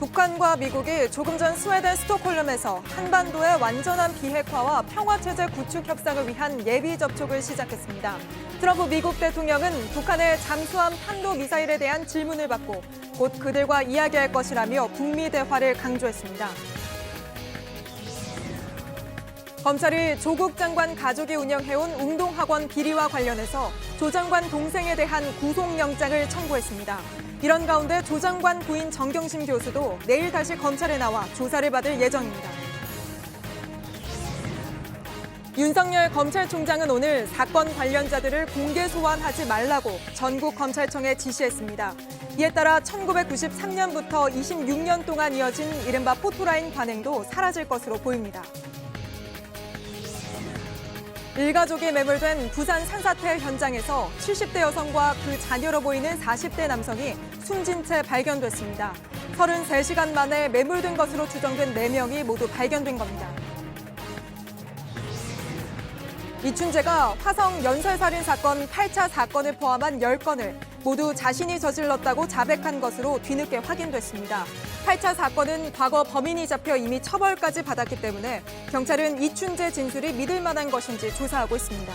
북한과 미국이 조금 전 스웨덴 스톡홀름에서 한반도의 완전한 비핵화와 평화체제 구축 협상을 위한 예비 접촉을 시작했습니다. 트럼프 미국 대통령은 북한의 잠수함 탄도미사일에 대한 질문을 받고 곧 그들과 이야기할 것이라며 북미 대화를 강조했습니다. 검찰이 조국 장관 가족이 운영해온 운동학원 비리와 관련해서 조 장관 동생에 대한 구속영장을 청구했습니다. 이런 가운데 조 장관 부인 정경심 교수도 내일 다시 검찰에 나와 조사를 받을 예정입니다. 윤석열 검찰총장은 오늘 사건 관련자들을 공개 소환하지 말라고 전국 검찰청에 지시했습니다. 이에 따라 1993년부터 26년 동안 이어진 이른바 포토라인 관행도 사라질 것으로 보입니다. 일가족이 매몰된 부산 산사태 현장에서 70대 여성과 그 자녀로 보이는 40대 남성이 숨진 채 발견됐습니다. 33시간 만에 매몰된 것으로 추정된 4명이 모두 발견된 겁니다. 이춘재가 화성 연쇄살인 사건 8차 사건을 포함한 10건을 모두 자신이 저질렀다고 자백한 것으로 뒤늦게 확인됐습니다. 8차 사건은 과거 범인이 잡혀 이미 처벌까지 받았기 때문에 경찰은 이춘재 진술이 믿을 만한 것인지 조사하고 있습니다.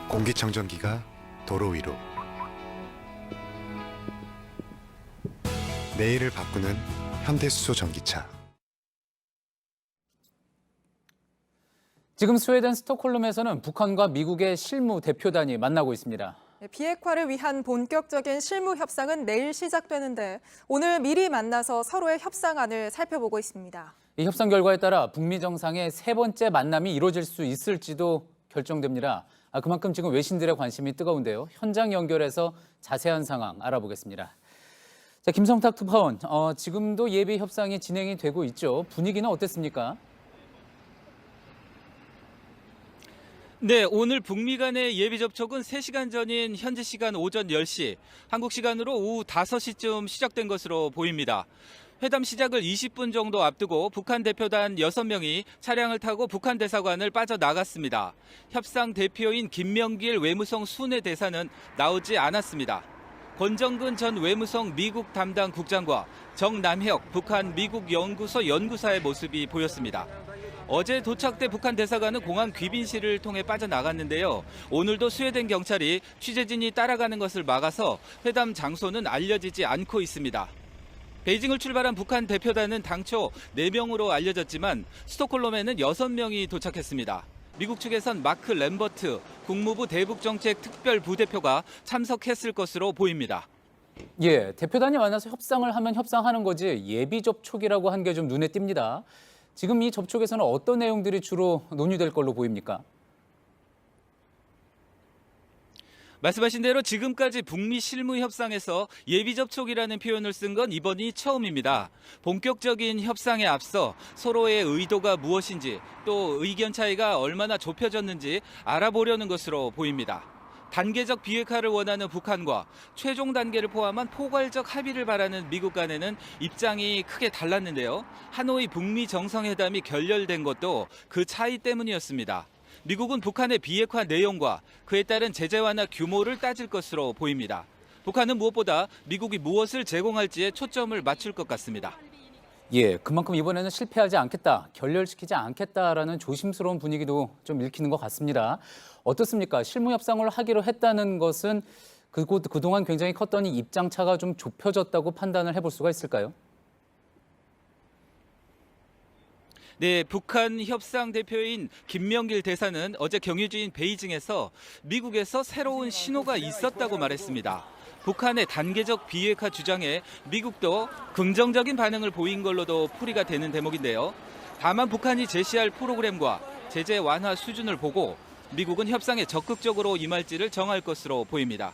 공기청정기가 도로 위로. 내일을 바꾸는 현대수소 전기차. 지금 스웨덴 스톡홀름에서는 북한과 미국의 실무 대표단이 만나고 있습니다. 비핵화를 위한 본격적인 실무 협상은 내일 시작되는데 오늘 미리 만나서 서로의 협상안을 살펴보고 있습니다. 이 협상 결과에 따라 북미 정상의 세 번째 만남이 이루어질 수 있을지도 결정됩니다. 그만큼 지금 외신들의 관심이 뜨거운데요. 현장 연결해서 자세한 상황 알아보겠습니다. 자, 김성탁 특파원, 지금도 예비 협상이 진행이 되고 있죠. 분위기는 어땠습니까? 네, 오늘 북미 간의 예비 접촉은 3시간 전인 현지 시간 오전 10시, 한국 시간으로 오후 5시쯤 시작된 것으로 보입니다. 회담 시작을 20분 정도 앞두고 북한 대표단 6명이 차량을 타고 북한 대사관을 빠져나갔습니다. 협상 대표인 김명길 외무성 순회 대사는 나오지 않았습니다. 권정근 전 외무성 미국 담당 국장과 정남혁 북한 미국 연구소 연구사의 모습이 보였습니다. 어제 도착돼 북한 대사관은 공항 귀빈실을 통해 빠져나갔는데요. 오늘도 스웨덴 경찰이 취재진이 따라가는 것을 막아서 회담 장소는 알려지지 않고 있습니다. 베이징을 출발한 북한 대표단은 당초 4명으로 알려졌지만 스톡홀름에는 6명이 도착했습니다. 미국 측에선 마크 램버트 국무부 대북정책 특별부대표가 참석했을 것으로 보입니다. 예, 대표단이 만나서 협상을 하면 협상하는 거지 예비 접촉이라고 한 게 좀 눈에 띕니다. 지금 이 접촉에서는 어떤 내용들이 주로 논의될 걸로 보입니까? 말씀하신 대로 지금까지 북미 실무 협상에서 예비 접촉이라는 표현을 쓴 건 이번이 처음입니다. 본격적인 협상에 앞서 서로의 의도가 무엇인지 또 의견 차이가 얼마나 좁혀졌는지 알아보려는 것으로 보입니다. 단계적 비핵화를 원하는 북한과 최종 단계를 포함한 포괄적 합의를 바라는 미국 간에는 입장이 크게 달랐는데요. 하노이 북미 정상회담이 결렬된 것도 그 차이 때문이었습니다. 미국은 북한의 비핵화 내용과 그에 따른 제재 완화 규모를 따질 것으로 보입니다. 북한은 무엇보다 미국이 무엇을 제공할지에 초점을 맞출 것 같습니다. 예, 그만큼 이번에는 실패하지 않겠다, 결렬시키지 않겠다라는 조심스러운 분위기도 좀 읽히는 것 같습니다. 어떻습니까? 실무 협상을 하기로 했다는 것은 그동안 굉장히 컸던 이 입장차가 좀 좁혀졌다고 판단을 해볼 수가 있을까요? 네, 북한 협상 대표인 김명길 대사는 어제 경유지인 베이징에서 미국에서 새로운 신호가 있었다고 말했습니다. 북한의 단계적 비핵화 주장에 미국도 긍정적인 반응을 보인 걸로도 풀이가 되는 대목인데요. 다만 북한이 제시할 프로그램과 제재 완화 수준을 보고 미국은 협상에 적극적으로 임할지를 정할 것으로 보입니다.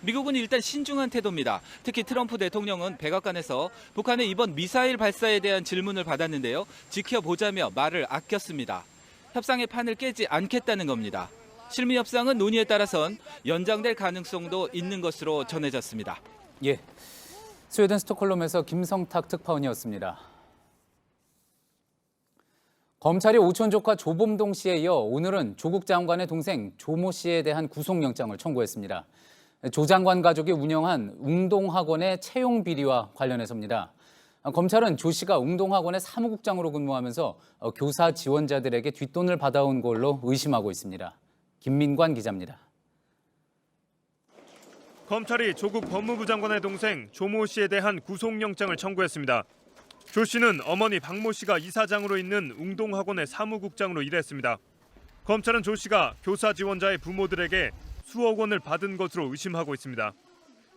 미국은 일단 신중한 태도입니다. 특히 트럼프 대통령은 백악관에서 북한의 이번 미사일 발사에 대한 질문을 받았는데요. 지켜보자며 말을 아꼈습니다. 협상의 판을 깨지 않겠다는 겁니다. 실무 협상은 논의에 따라선 연장될 가능성도 있는 것으로 전해졌습니다. 예, 스웨덴 스톡홀름에서 김성탁 특파원이었습니다. 검찰이 오촌 조카 조범동 씨에 이어 오늘은 조국 장관의 동생 조모 씨에 대한 구속영장을 청구했습니다. 조 장관 가족이 운영한 웅동학원의 채용 비리와 관련해서입니다. 검찰은 조 씨가 웅동학원의 사무국장으로 근무하면서 교사 지원자들에게 뒷돈을 받아온 걸로 의심하고 있습니다. 김민관 기자입니다. 검찰이 조국 법무부 장관의 동생 조모 씨에 대한 구속영장을 청구했습니다. 조 씨는 어머니 박모 씨가 이사장으로 있는 웅동학원의 사무국장으로 일했습니다. 검찰은 조 씨가 교사 지원자의 부모들에게 수억 원을 받은 것으로 의심하고 있습니다.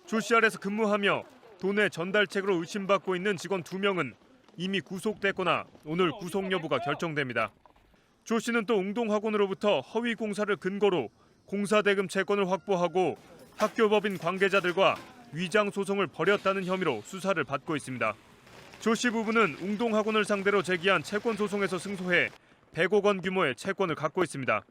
조 씨 아래서 근무하며 돈의 전달책으로 의심받고 있는 직원 2명은 이미 구속됐거나 오늘 구속 여부가 결정됩니다. 조 씨는 또 웅동학원으로부터 허위 공사를 근거로 공사대금 채권을 확보하고 학교법인 관계자들과 위장 소송을 벌였다는 혐의로 수사를 받고 있습니다. 조 씨 부부는 웅동학원을 상대로 제기한 채권 소송에서 승소해 100억 원 규모의 채권을 갖고 있습니다.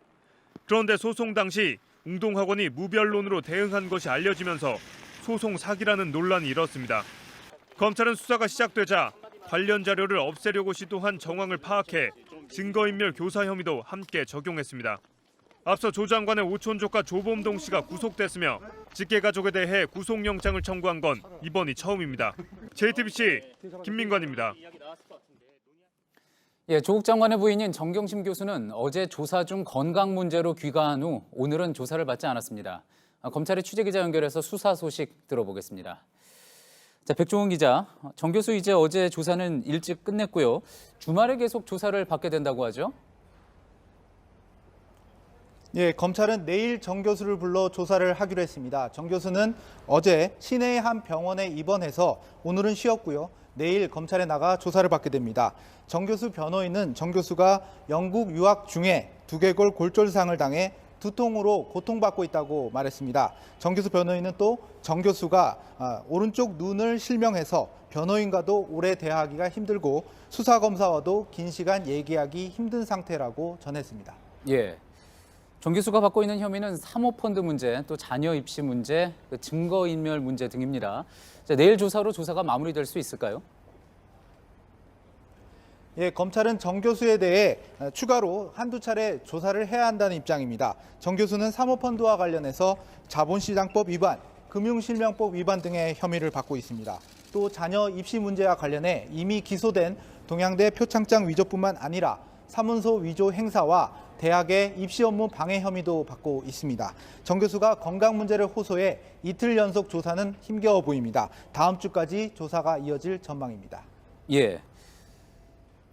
그런데 소송 당시 웅동학원이 무변론으로 대응한 것이 알려지면서 소송 사기라는 논란이 일었습니다. 검찰은 수사가 시작되자 관련 자료를 없애려고 시도한 정황을 파악해 증거인멸 교사 혐의도 함께 적용했습니다. 앞서 조 장관의 오촌 조카 조범동 씨가 구속됐으며 직계 가족에 대해 구속영장을 청구한 건 이번이 처음입니다. JTBC 김민관입니다. 조국 장관의 부인인 정경심 교수는 어제 조사 중 건강 문제로 귀가한 후 오늘은 조사를 받지 않았습니다. 검찰의 취재기자 연결해서 수사 소식 들어보겠습니다. 자, 백종원 기자, 정 교수 이제 어제 조사는 일찍 끝냈고요. 주말에 계속 조사를 받게 된다고 하죠? 예, 검찰은 내일 정 교수를 불러 조사를 하기로 했습니다. 정 교수는 어제 시내의 한 병원에 입원해서 오늘은 쉬었고요. 내일 검찰에 나가 조사를 받게 됩니다. 정 교수 변호인은 정 교수가 영국 유학 중에 두개골 골절상을 당해 두통으로 고통받고 있다고 말했습니다. 정 교수 변호인은 또 정 교수가 오른쪽 눈을 실명해서 변호인과도 오래 대화하기가 힘들고 수사검사와도 긴 시간 얘기하기 힘든 상태라고 전했습니다. 예. 정 교수가 받고 있는 혐의는 사모펀드 문제, 또 자녀 입시 문제, 증거인멸 문제 등입니다. 자, 내일 조사로 조사가 마무리될 수 있을까요? 예, 검찰은 정 교수에 대해 추가로 한두 차례 조사를 해야 한다는 입장입니다. 정 교수는 사모펀드와 관련해서 자본시장법 위반, 금융실명법 위반 등의 혐의를 받고 있습니다. 또 자녀 입시 문제와 관련해 이미 기소된 동양대 표창장 위조뿐만 아니라 사문서 위조 행사와 대학의 입시 업무 방해 혐의도 받고 있습니다. 정 교수가 건강 문제를 호소해 이틀 연속 조사는 힘겨워 보입니다. 다음 주까지 조사가 이어질 전망입니다. 예.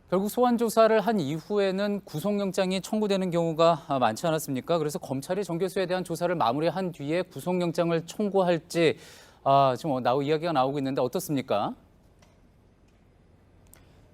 결국 소환 조사를 한 이후에는 구속영장이 청구되는 경우가 많지 않았습니까? 그래서 검찰이 정 교수에 대한 조사를 마무리한 뒤에 구속영장을 청구할지 지금 이야기가 나오고 있는데 어떻습니까?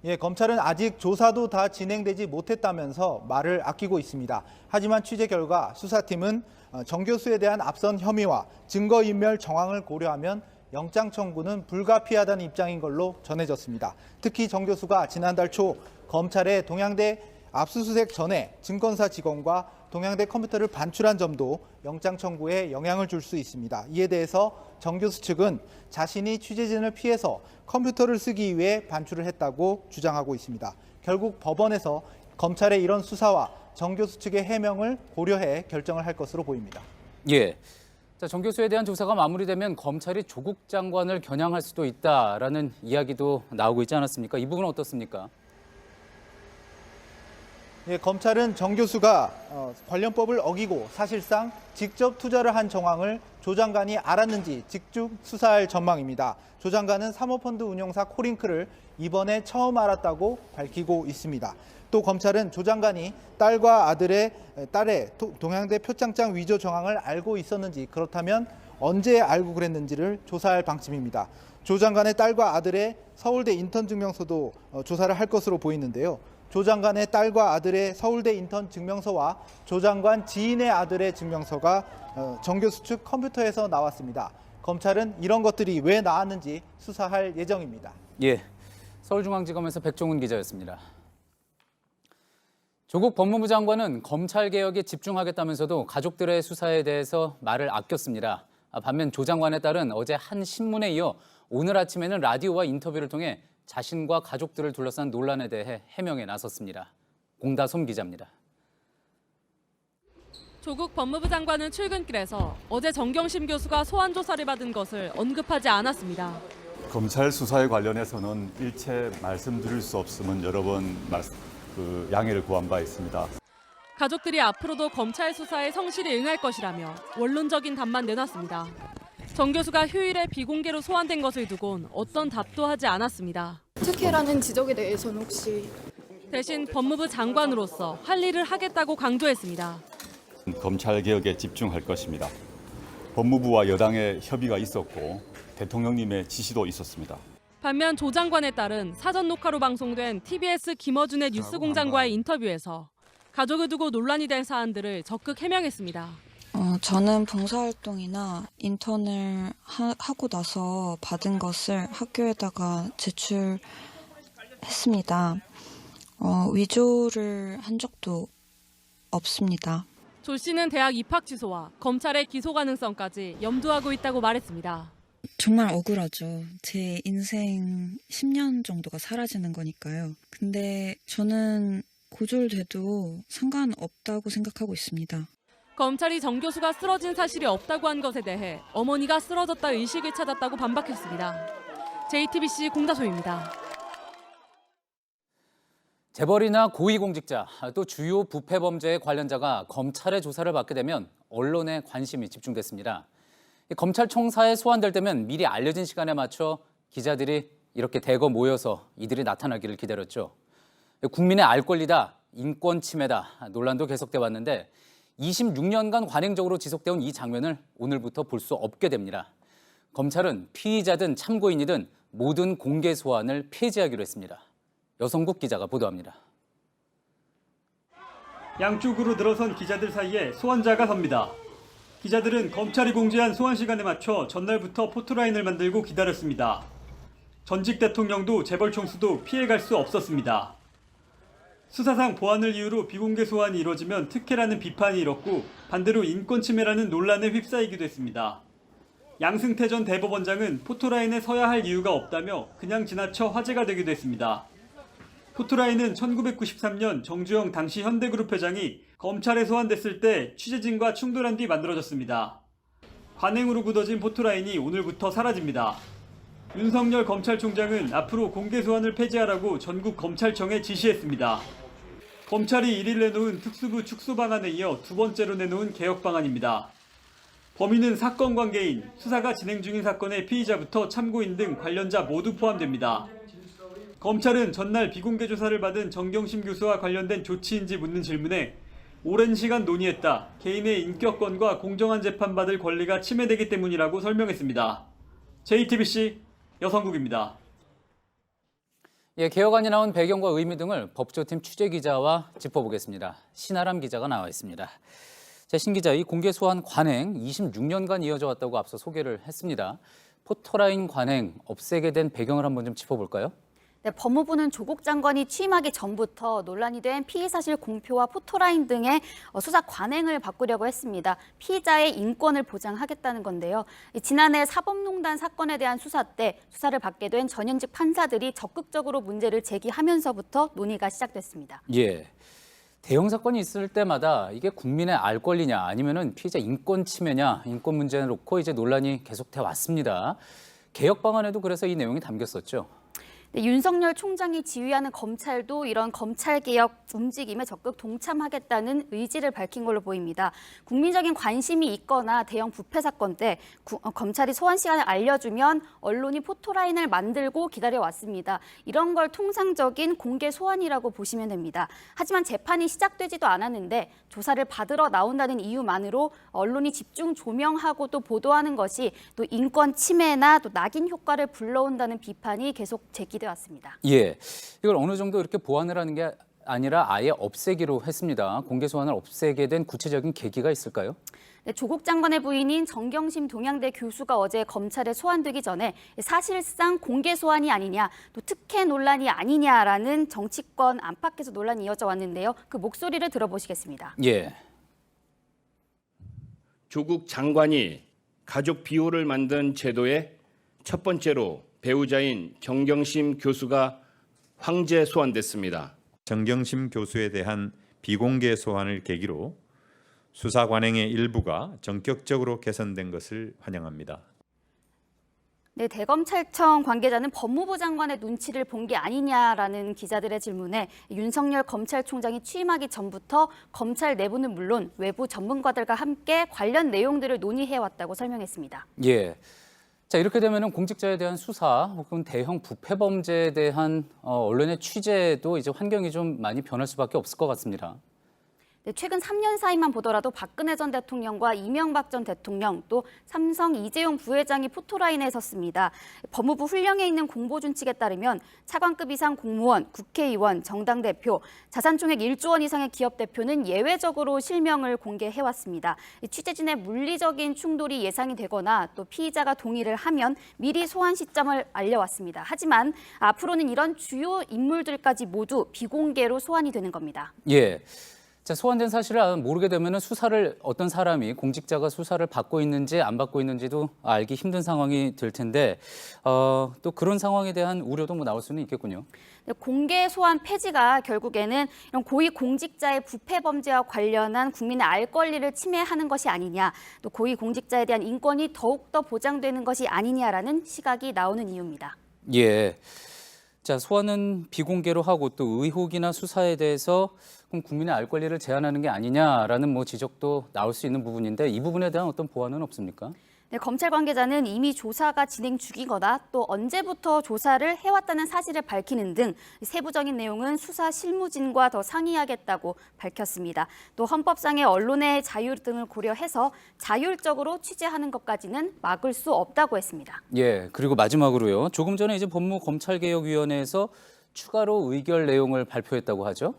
예, 검찰은 아직 조사도 다 진행되지 못했다면서 말을 아끼고 있습니다. 하지만 취재 결과 수사팀은 정 교수에 대한 앞선 혐의와 증거인멸 정황을 고려하면 영장 청구는 불가피하다는 입장인 걸로 전해졌습니다. 특히 정 교수가 지난달 초 검찰에 동양대 압수수색 전에 증권사 직원과 동양대 컴퓨터를 반출한 점도 영장 청구에 영향을 줄 수 있습니다. 이에 대해서 정 교수 측은 자신이 취재진을 피해서 컴퓨터를 쓰기 위해 반출을 했다고 주장하고 있습니다. 결국 법원에서 검찰의 이런 수사와 정 교수 측의 해명을 고려해 결정을 할 것으로 보입니다. 예. 자, 정 교수에 대한 조사가 마무리되면 검찰이 조국 장관을 겨냥할 수도 있다라는 이야기도 나오고 있지 않았습니까? 이 부분은 어떻습니까? 예, 검찰은 정 교수가 관련법을 어기고 사실상 직접 투자를 한 정황을 조 장관이 알았는지 직접 수사할 전망입니다. 조 장관은 사모펀드 운용사 코링크를 이번에 처음 알았다고 밝히고 있습니다. 또 검찰은 조 장관이 딸과 딸의 동양대 표창장 위조 정황을 알고 있었는지, 그렇다면 언제 알고 그랬는지를 조사할 방침입니다. 조 장관의 딸과 아들의 서울대 인턴 증명서도 조사를 할 것으로 보이는데요. 조 장관의 딸과 아들의 서울대 인턴 증명서와 조 장관 지인의 아들의 증명서가 정 교수 측 컴퓨터에서 나왔습니다. 검찰은 이런 것들이 왜 나왔는지 수사할 예정입니다. 예, 서울중앙지검에서 백종훈 기자였습니다. 조국 법무부 장관은 검찰개혁에 집중하겠다면서도 가족들의 수사에 대해서 말을 아꼈습니다. 반면 조 장관의 딸은 어제 한 신문에 이어 오늘 아침에는 라디오와 인터뷰를 통해 자신과 가족들을 둘러싼 논란에 대해 해명에 나섰습니다. 공다솜 기자입니다. 조국 법무부 장관은 출근길에서 어제 정경심 교수가 소환 조사를 받은 것을 언급하지 않았습니다. 검찰 수사에 관련해서는 일체 말씀드릴 수 없음은 여러 번 양해를 구한 바 있습니다. 가족들이 앞으로도 검찰 수사에 성실히 응할 것이라며 원론적인 답만 내놨습니다. 정 교수가 휴일에 비공개로 소환된 것을 두곤 어떤 답도 하지 않았습니다. 특혜라는 지적에 대해서는 혹시 대신 법무부 장관으로서 할 일을 하겠다고 강조했습니다. 검찰 개혁에 집중할 것입니다. 법무부와 여당의 협의가 있었고 대통령님의 지시도 있었습니다. 반면 조 장관에 따른 사전 녹화로 방송된 TBS 김어준의 뉴스공장과의 인터뷰에서 가족을 두고 논란이 된 사안들을 적극 해명했습니다. 저는 봉사활동이나 인턴을 하고 나서 받은 것을 학교에다가 제출했습니다. 위조를 한 적도 없습니다. 조 씨는 대학 입학 취소와 검찰의 기소 가능성까지 염두하고 있다고 말했습니다. 정말 억울하죠. 제 인생 10년 정도가 사라지는 거니까요. 근데 저는 고졸돼도 상관없다고 생각하고 있습니다. 검찰이 정 교수가 쓰러진 사실이 없다고 한 것에 대해 어머니가 쓰러졌다 의식을 찾았다고 반박했습니다. JTBC 공다소입니다. 재벌이나 고위공직자, 또 주요 부패 범죄의 관련자가 검찰의 조사를 받게 되면 언론의 관심이 집중됐습니다. 검찰총사에 소환될 때면 미리 알려진 시간에 맞춰 기자들이 이렇게 대거 모여서 이들이 나타나기를 기다렸죠. 국민의 알 권리다, 인권 침해다 논란도 계속돼 왔는데 26년간 관행적으로 지속되어온 이 장면을 오늘부터 볼 수 없게 됩니다. 검찰은 피의자든 참고인이든 모든 공개 소환을 폐지하기로 했습니다. 여성국 기자가 보도합니다. 양쪽으로 늘어선 기자들 사이에 소환자가 섭니다. 기자들은 검찰이 공지한 소환 시간에 맞춰 전날부터 포토라인을 만들고 기다렸습니다. 전직 대통령도 재벌 총수도 피해갈 수 없었습니다. 수사상 보안을 이유로 비공개 소환이 이뤄지면 특혜라는 비판이 일었고 반대로 인권 침해라는 논란에 휩싸이기도 했습니다. 양승태 전 대법원장은 포토라인에 서야 할 이유가 없다며 그냥 지나쳐 화제가 되기도 했습니다. 포토라인은 1993년 정주영 당시 현대그룹 회장이 검찰에 소환됐을 때 취재진과 충돌한 뒤 만들어졌습니다. 관행으로 굳어진 포토라인이 오늘부터 사라집니다. 윤석열 검찰총장은 앞으로 공개 소환을 폐지하라고 전국 검찰청에 지시했습니다. 검찰이 1일 내놓은 특수부 축소 방안에 이어 두 번째로 내놓은 개혁 방안입니다. 범인은 사건 관계인, 수사가 진행 중인 사건의 피의자부터 참고인 등 관련자 모두 포함됩니다. 검찰은 전날 비공개 조사를 받은 정경심 교수와 관련된 조치인지 묻는 질문에 오랜 시간 논의했다. 개인의 인격권과 공정한 재판 받을 권리가 침해되기 때문이라고 설명했습니다. JTBC 여성국입니다. 개혁안이 나온 배경과 의미 등을 법조팀 취재기자와 짚어보겠습니다. 신아람 기자가 나와 있습니다. 신 기자, 이 공개 소환 관행 26년간 이어져 왔다고 앞서 소개를 했습니다. 포토라인 관행 없애게 된 배경을 한번 좀 짚어볼까요? 네, 법무부는 조국 장관이 취임하기 전부터 논란이 된 피의사실 공표와 포토라인 등의 수사 관행을 바꾸려고 했습니다. 피의자의 인권을 보장하겠다는 건데요. 지난해 사법농단 사건에 대한 수사 때 수사를 받게 된 전현직 판사들이 적극적으로 문제를 제기하면서부터 논의가 시작됐습니다. 예. 대형 사건이 있을 때마다 이게 국민의 알 권리냐 아니면은 피의자 인권 침해냐, 인권 문제를 놓고 이제 논란이 계속돼 왔습니다. 개혁 방안에도 그래서 이 내용이 담겼었죠. 네, 윤석열 총장이 지휘하는 검찰도 이런 검찰개혁 움직임에 적극 동참하겠다는 의지를 밝힌 걸로 보입니다. 국민적인 관심이 있거나 대형 부패 사건 때 검찰이 소환 시간을 알려주면 언론이 포토라인을 만들고 기다려왔습니다. 이런 걸 통상적인 공개 소환이라고 보시면 됩니다. 하지만 재판이 시작되지도 않았는데 조사를 받으러 나온다는 이유만으로 언론이 집중 조명하고 또 보도하는 것이 또 인권 침해나 또 낙인 효과를 불러온다는 비판이 계속 제기되었습니다. 왔습니다. 예, 이걸 어느 정도 이렇게 보완을 하는 게 아니라 아예 없애기로 했습니다. 공개 소환을 없애게 된 구체적인 계기가 있을까요? 네, 조국 장관의 부인인 정경심 동양대 교수가 어제 검찰에 소환되기 전에 사실상 공개 소환이 아니냐, 또 특혜 논란이 아니냐라는 정치권 안팎에서 논란이 이어져 왔는데요. 그 목소리를 들어보시겠습니다. 예. 조국 장관이 가족 비호를 만든 제도의 첫 번째로 배우자인 정경심 교수가 황제 소환됐습니다. 정경심 교수에 대한 비공개 소환을 계기로 수사 관행의 일부가 전격적으로 개선된 것을 환영합니다. 네, 대검찰청 관계자는 법무부 장관의 눈치를 본 게 아니냐라는 기자들의 질문에 윤석열 검찰총장이 취임하기 전부터 검찰 내부는 물론 외부 전문가들과 함께 관련 내용들을 논의해왔다고 설명했습니다. 예. 자, 이렇게 되면은 공직자에 대한 수사 혹은 대형 부패 범죄에 대한 언론의 취재도 이제 환경이 좀 많이 변할 수밖에 없을 것 같습니다. 네, 최근 3년 사이만 보더라도 박근혜 전 대통령과 이명박 전 대통령 또 삼성 이재용 부회장이 포토라인에 섰습니다. 법무부 훈령에 있는 공보준칙에 따르면 차관급 이상 공무원, 국회의원, 정당 대표, 자산총액 1조 원 이상의 기업 대표는 예외적으로 실명을 공개해왔습니다. 취재진의 물리적인 충돌이 예상이 되거나 또 피의자가 동의를 하면 미리 소환 시점을 알려왔습니다. 하지만 앞으로는 이런 주요 인물들까지 모두 비공개로 소환이 되는 겁니다. 예. 자, 소환된 사실을 모르게 되면 수사를 어떤 사람이 공직자가 수사를 받고 있는지 안 받고 있는지도 알기 힘든 상황이 될 텐데 또 그런 상황에 대한 우려도 뭐 나올 수는 있겠군요. 네, 공개 소환 폐지가 결국에는 이런 고위 공직자의 부패 범죄와 관련한 국민의 알 권리를 침해하는 것이 아니냐, 또 고위 공직자에 대한 인권이 더욱더 보장되는 것이 아니냐라는 시각이 나오는 이유입니다. 예. 자, 소환은 비공개로 하고 또 의혹이나 수사에 대해서 그럼 국민의 알 권리를 제한하는 게 아니냐라는 뭐 지적도 나올 수 있는 부분인데 이 부분에 대한 어떤 보완은 없습니까? 네, 검찰 관계자는 이미 조사가 진행 중이거나 또 언제부터 조사를 해왔다는 사실을 밝히는 등 세부적인 내용은 수사 실무진과 더 상의하겠다고 밝혔습니다. 또 헌법상의 언론의 자유 등을 고려해서 자율적으로 취재하는 것까지는 막을 수 없다고 했습니다. 예, 그리고 마지막으로요. 조금 전에 이제 법무검찰개혁위원회에서 추가로 의결 내용을 발표했다고 하죠.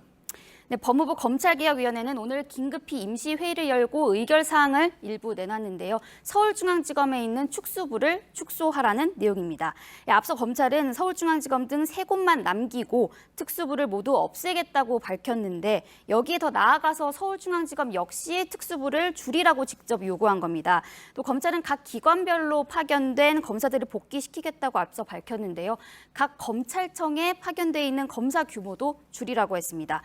네, 법무부 검찰개혁위원회는 오늘 긴급히 임시회의를 열고 의결 사항을 일부 내놨는데요. 서울중앙지검에 있는 축수부를 축소하라는 내용입니다. 앞서 검찰은 서울중앙지검 등 3곳만 남기고 특수부를 모두 없애겠다고 밝혔는데 여기에 더 나아가서 서울중앙지검 역시 특수부를 줄이라고 직접 요구한 겁니다. 또 검찰은 각 기관별로 파견된 검사들을 복귀시키겠다고 앞서 밝혔는데요. 각 검찰청에 파견돼 있는 검사 규모도 줄이라고 했습니다.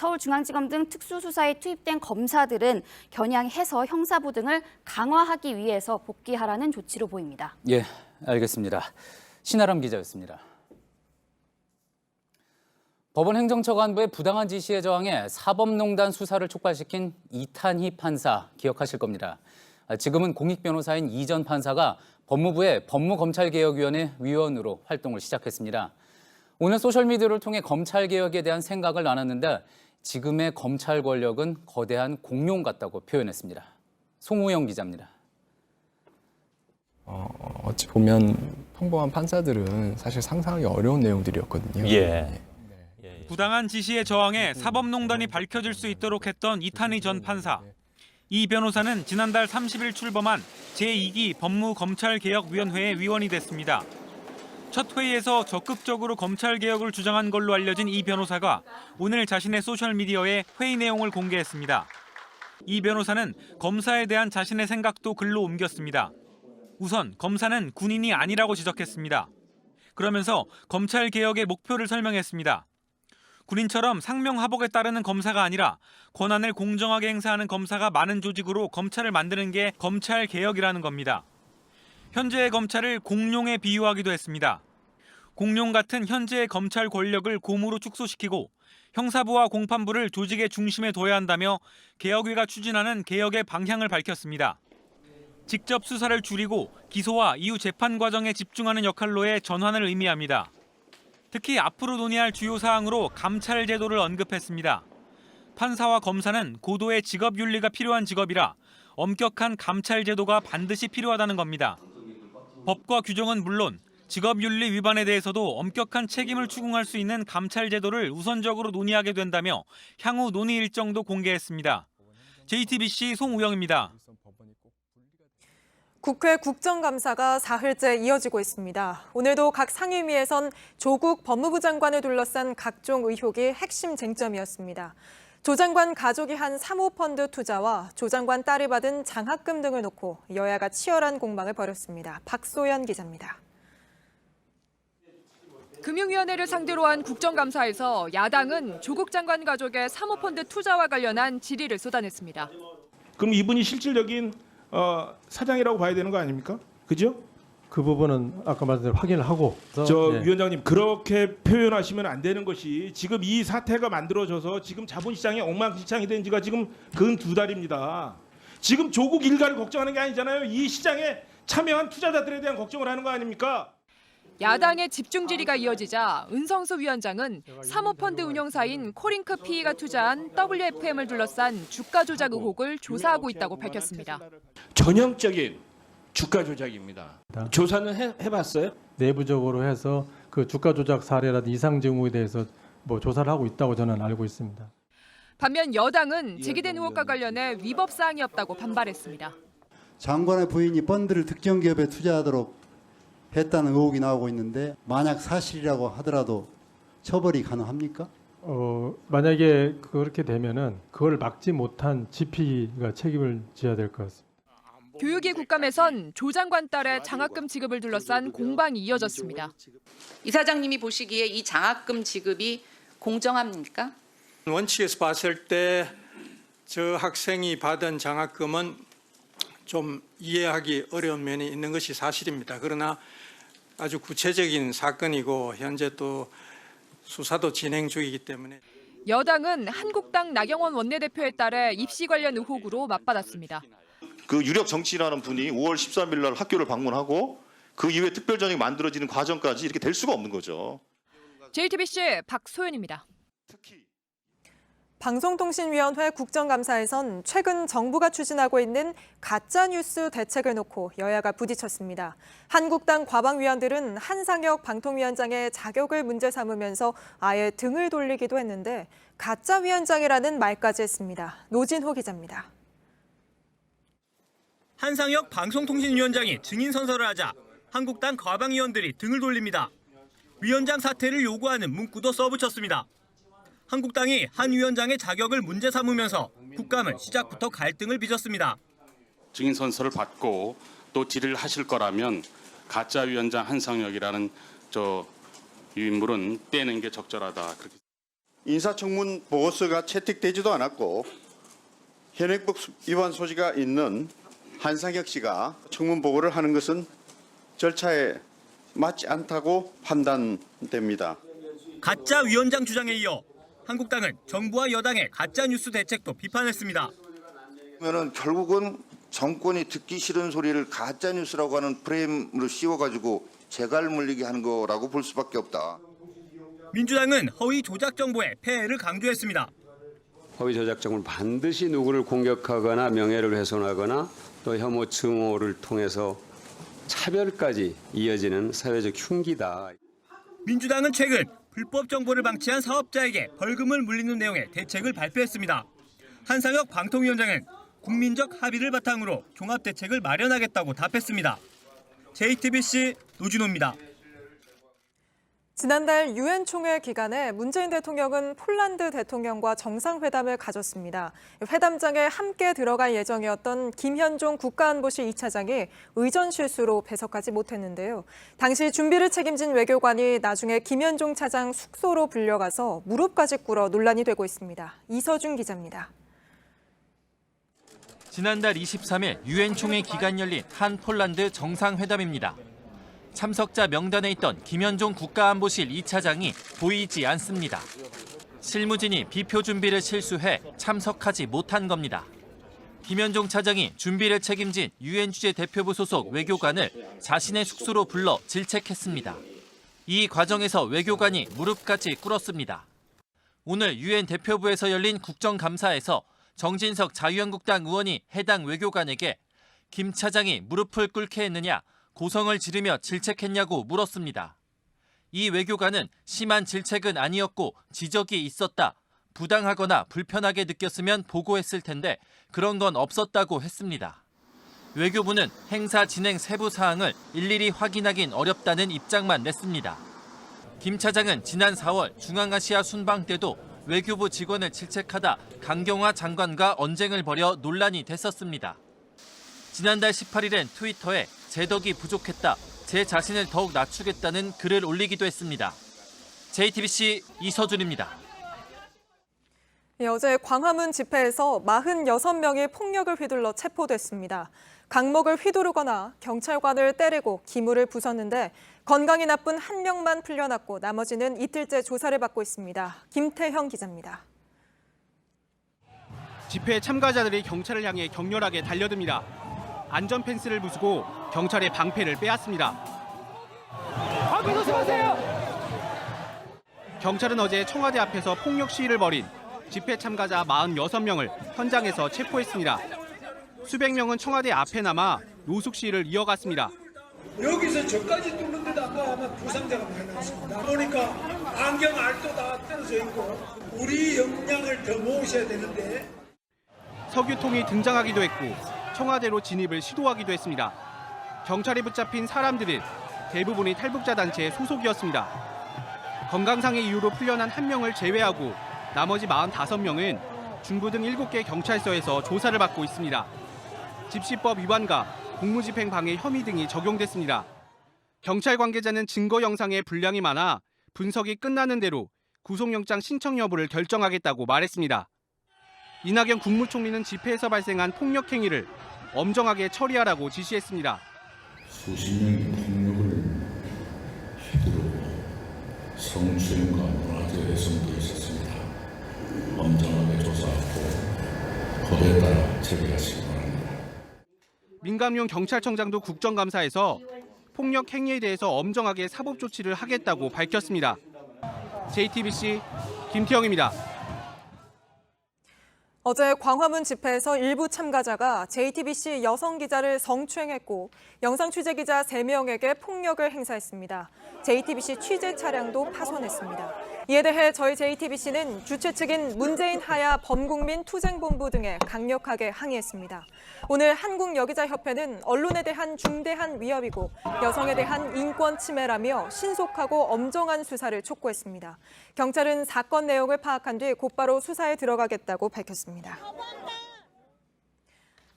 서울중앙지검 등 특수수사에 투입된 검사들은 겨냥해서 형사부 등을 강화하기 위해서 복귀하라는 조치로 보입니다. 예, 알겠습니다. 신아람 기자였습니다. 법원 행정처관부의 부당한 지시에 저항해 사법농단 수사를 촉발시킨 이탄희 판사 기억하실 겁니다. 지금은 공익변호사인 이 전 판사가 법무부의 법무검찰개혁위원회 위원으로 활동을 시작했습니다. 오늘 소셜미디어를 통해 검찰개혁에 대한 생각을 나눴는데 지금의 검찰 권력은 거대한 공룡 같다고 표현했습니다. 송우영 기자입니다. 어찌 보면 평범한 판사들은 사실 상상하기 어려운 내용들이었거든요. 부당한 지시에 저항해 사법농단이 밝혀질 수 있도록 했던 이탄희 전 판사. 이 변호사는 지난달 30일 출범한 제2기 법무검찰개혁위원회의 위원이 됐습니다. 첫 회의에서 적극적으로 검찰개혁을 주장한 걸로 알려진 이 변호사가 오늘 자신의 소셜미디어에 회의 내용을 공개했습니다. 이 변호사는 검사에 대한 자신의 생각도 글로 옮겼습니다. 우선 검사는 군인이 아니라고 지적했습니다. 그러면서 검찰개혁의 목표를 설명했습니다. 군인처럼 상명하복에 따르는 검사가 아니라 권한을 공정하게 행사하는 검사가 많은 조직으로 검찰을 만드는 게 검찰개혁이라는 겁니다. 현재의 검찰을 공룡에 비유하기도 했습니다. 공룡 같은 현재의 검찰 권력을 곰으로 축소시키고 형사부와 공판부를 조직의 중심에 둬야 한다며 개혁위가 추진하는 개혁의 방향을 밝혔습니다. 직접 수사를 줄이고 기소와 이후 재판 과정에 집중하는 역할로의 전환을 의미합니다. 특히 앞으로 논의할 주요 사항으로 감찰 제도를 언급했습니다. 판사와 검사는 고도의 직업 윤리가 필요한 직업이라 엄격한 감찰 제도가 반드시 필요하다는 겁니다. 법과 규정은 물론 직업윤리 위반에 대해서도 엄격한 책임을 추궁할 수 있는 감찰 제도를 우선적으로 논의하게 된다며 향후 논의 일정도 공개했습니다. JTBC 송우영입니다. 국회 국정감사가 사흘째 이어지고 있습니다. 오늘도 각 상임위에선 조국 법무부 장관을 둘러싼 각종 의혹이 핵심 쟁점이었습니다. 조 장관 가족이 한 사모펀드 투자와 조 장관 딸이 받은 장학금 등을 놓고 여야가 치열한 공방을 벌였습니다. 박소연 기자입니다. 금융위원회를 상대로 한 국정감사에서 야당은 조국 장관 가족의 사모펀드 투자와 관련한 질의를 쏟아냈습니다. 그럼 이분이 실질적인 사장이라고 봐야 되는 거 아닙니까? 그죠? 그 부분은 아까 말한 대로 확인을 하고. 위원장님 그렇게 표현하시면 안 되는 것이 지금 이 사태가 만들어져서 지금 자본시장이 엉망진창이 된 지가 지금 근 2달입니다. 지금 조국 일가를 걱정하는 게 아니잖아요. 이 시장에 참여한 투자자들에 대한 걱정을 하는 거 아닙니까? 야당의 집중 질의가 이어지자 은성수 위원장은 사모펀드 운용사인 코링크 PE가 투자한 WFM을 둘러싼 주가 조작 의혹을 조사하고 있다고 밝혔습니다. 전형적인 주가 조작입니다. 조사는 해봤어요? 내부적으로 해서 그 주가 조작 사례라든지 이상 징후에 대해서 조사를 하고 있다고 저는 알고 있습니다. 반면 여당은 제기된 의혹과 관련해 위법 사항이 없다고 반발했습니다. 장관의 부인이 펀드를 특정 기업에 투자하도록 했다는 의혹이 나오고 있는데 만약 사실이라고 하더라도 처벌이 가능합니까? 만약에 그렇게 되면은 그걸 막지 못한 GP가 책임을 져야 될 것 같습니다. 교육위 국감에선 조 장관 딸의 장학금 지급을 둘러싼 공방이 이어졌습니다. 이사장님이 보시기에 이 장학금 지급이 공정합니까? 원칙에서 봤을 때 저 학생이 받은 장학금은 좀 이해하기 어려운 면이 있는 것이 사실입니다. 그러나 아주 구체적인 사건이고 현재 또 수사도 진행 중이기 때문에 여당은 한국당 나경원 원내대표에 따라 입시 관련 의혹으로 맞받았습니다. 그 유력 정치인이라는 분이 5월 13일 날 학교를 방문하고 그 이후에 특별전형이 만들어지는 과정까지 이렇게 될 수가 없는 거죠. JTBC 박소연입니다. 방송통신위원회 국정감사에선 최근 정부가 추진하고 있는 가짜뉴스 대책을 놓고 여야가 부딪혔습니다. 한국당 과방위원들은 한상혁 방통위원장의 자격을 문제 삼으면서 아예 등을 돌리기도 했는데 가짜위원장이라는 말까지 했습니다. 노진호 기자입니다. 한상혁 방송통신위원장이 증인 선서를 하자 한국당 과방위원들이 등을 돌립니다. 위원장 사퇴를 요구하는 문구도 써붙였습니다. 한국당이 한 위원장의 자격을 문제 삼으면서 국감은 시작부터 갈등을 빚었습니다. 증인 선서를 받고 또 질의를 하실 거라면 가짜 위원장 한상혁이라는 이 인물은 떼는 게 적절하다. 그렇게. 인사청문 보고서가 채택되지도 않았고 현행법 위반 소지가 있는 한상혁 씨가 청문 보고를 하는 것은 절차에 맞지 않다고 판단됩니다. 가짜 위원장 주장에 이어 한국당은 정부와 여당의 가짜뉴스 대책도 비판했습니다. 그러면 결국은 정권이 듣기 싫은 소리를 가짜뉴스라고 하는 프레임으로 씌워가지고 재갈 물리게 하는 거라고 볼 수밖에 없다. 민주당은 허위 조작 정보의 폐해를 강조했습니다. 허위 조작 정보는 반드시 누구를 공격하거나 명예를 훼손하거나 또 혐오 증오를 통해서 차별까지 이어지는 사회적 흉기다. 민주당은 최근 불법 정보를 방치한 사업자에게 벌금을 물리는 내용의 대책을 발표했습니다. 한상혁 방통위원장은 국민적 합의를 바탕으로 종합대책을 마련하겠다고 답했습니다. JTBC 노준호입니다. 지난달 유엔 총회 기간에 문재인 대통령은 폴란드 대통령과 정상회담을 가졌습니다. 회담장에 함께 들어갈 예정이었던 김현종 국가안보실 2차장이 의전 실수로 배석하지 못했는데요. 당시 준비를 책임진 외교관이 나중에 김현종 차장 숙소로 불려가서 무릎까지 꿇어 논란이 되고 있습니다. 이서준 기자입니다. 지난달 23일 유엔 총회 기간 열린 한 폴란드 정상회담입니다. 참석자 명단에 있던 김현종 국가안보실 2차장이 보이지 않습니다. 실무진이 비표 준비를 실수해 참석하지 못한 겁니다. 김현종 차장이 준비를 책임진 유엔 주재 대표부 소속 외교관을 자신의 숙소로 불러 질책했습니다. 이 과정에서 외교관이 무릎까지 꿇었습니다. 오늘 유엔 대표부에서 열린 국정감사에서 정진석 자유한국당 의원이 해당 외교관에게 김 차장이 무릎을 꿇게 했느냐, 고성을 지르며 질책했냐고 물었습니다. 이 외교관은 심한 질책은 아니었고 지적이 있었다. 부당하거나 불편하게 느꼈으면 보고했을 텐데 그런 건 없었다고 했습니다. 외교부는 행사 진행 세부 사항을 일일이 확인하긴 어렵다는 입장만 냈습니다. 김 차장은 지난 4월 중앙아시아 순방 때도 외교부 직원을 질책하다 강경화 장관과 언쟁을 벌여 논란이 됐었습니다. 지난달 18일엔 트위터에 제 덕이 부족했다, 제 자신을 더욱 낮추겠다는 글을 올리기도 했습니다. JTBC 이서준입니다. 어제 광화문 집회에서 46명이 폭력을 휘둘러 체포됐습니다. 강목을 휘두르거나 경찰관을 때리고 기물을 부쉈는데 건강이 나쁜 한 명만 풀려났고 나머지는 이틀째 조사를 받고 있습니다. 김태형 기자입니다. 집회 참가자들이 경찰을 향해 격렬하게 달려듭니다. 안전 펜스를 부수고 경찰의 방패를 빼앗습니다. 방패 조심하세요! 경찰은 어제 청와대 앞에서 폭력 시위를 벌인 집회 참가자 46명을 현장에서 체포했습니다. 수백 명은 청와대 앞에 남아 노숙 시위를 이어갔습니다. 여기서 저까지 뚫는데다가 아마 부상자가 많이 났습니다. 보니까 안경 알도 다 떨어져 있고 우리 역량을 더 모으셔야 되는데. 석유통이 등장하기도 했고 청와대로 진입을 시도하기도 했습니다. 경찰에 붙잡힌 사람들은 대부분이 탈북자 단체 소속이었습니다. 건강상의 이유로 풀려난 한 명을 제외하고 나머지 45명은 중부 등 7개 경찰서에서 조사를 받고 있습니다. 집시법 위반과 공무집행 방해 혐의 등이 적용됐습니다. 경찰 관계자는 증거 영상에 분량이 많아 분석이 끝나는 대로 구속영장 신청 여부를 결정하겠다고 말했습니다. 이낙연 국무총리는 집회에서 발생한 폭력 행위를 엄정하게 처리하라고 지시했습니다. 수십 명의 폭력을 휘두르고 성추행과 문화적 훼손도 있었습니다. 엄정하게 조사하고 법에 따라 처리하시기 바랍니다. 민감용 경찰청장도 국정감사에서 폭력 행위에 대해서 엄정하게 사법 조치를 하겠다고 밝혔습니다. JTBC 김태형입니다. 어제 광화문 집회에서 일부 참가자가 JTBC 여성 기자를 성추행했고 영상 취재기자 3명에게 폭력을 행사했습니다. JTBC 취재 차량도 파손했습니다. 이에 대해 저희 JTBC는 주최 측인 문재인 하야 범국민 투쟁본부 등에 강력하게 항의했습니다. 오늘 한국여기자협회는 언론에 대한 중대한 위협이고 여성에 대한 인권 침해라며 신속하고 엄정한 수사를 촉구했습니다. 경찰은 사건 내용을 파악한 뒤 곧바로 수사에 들어가겠다고 밝혔습니다.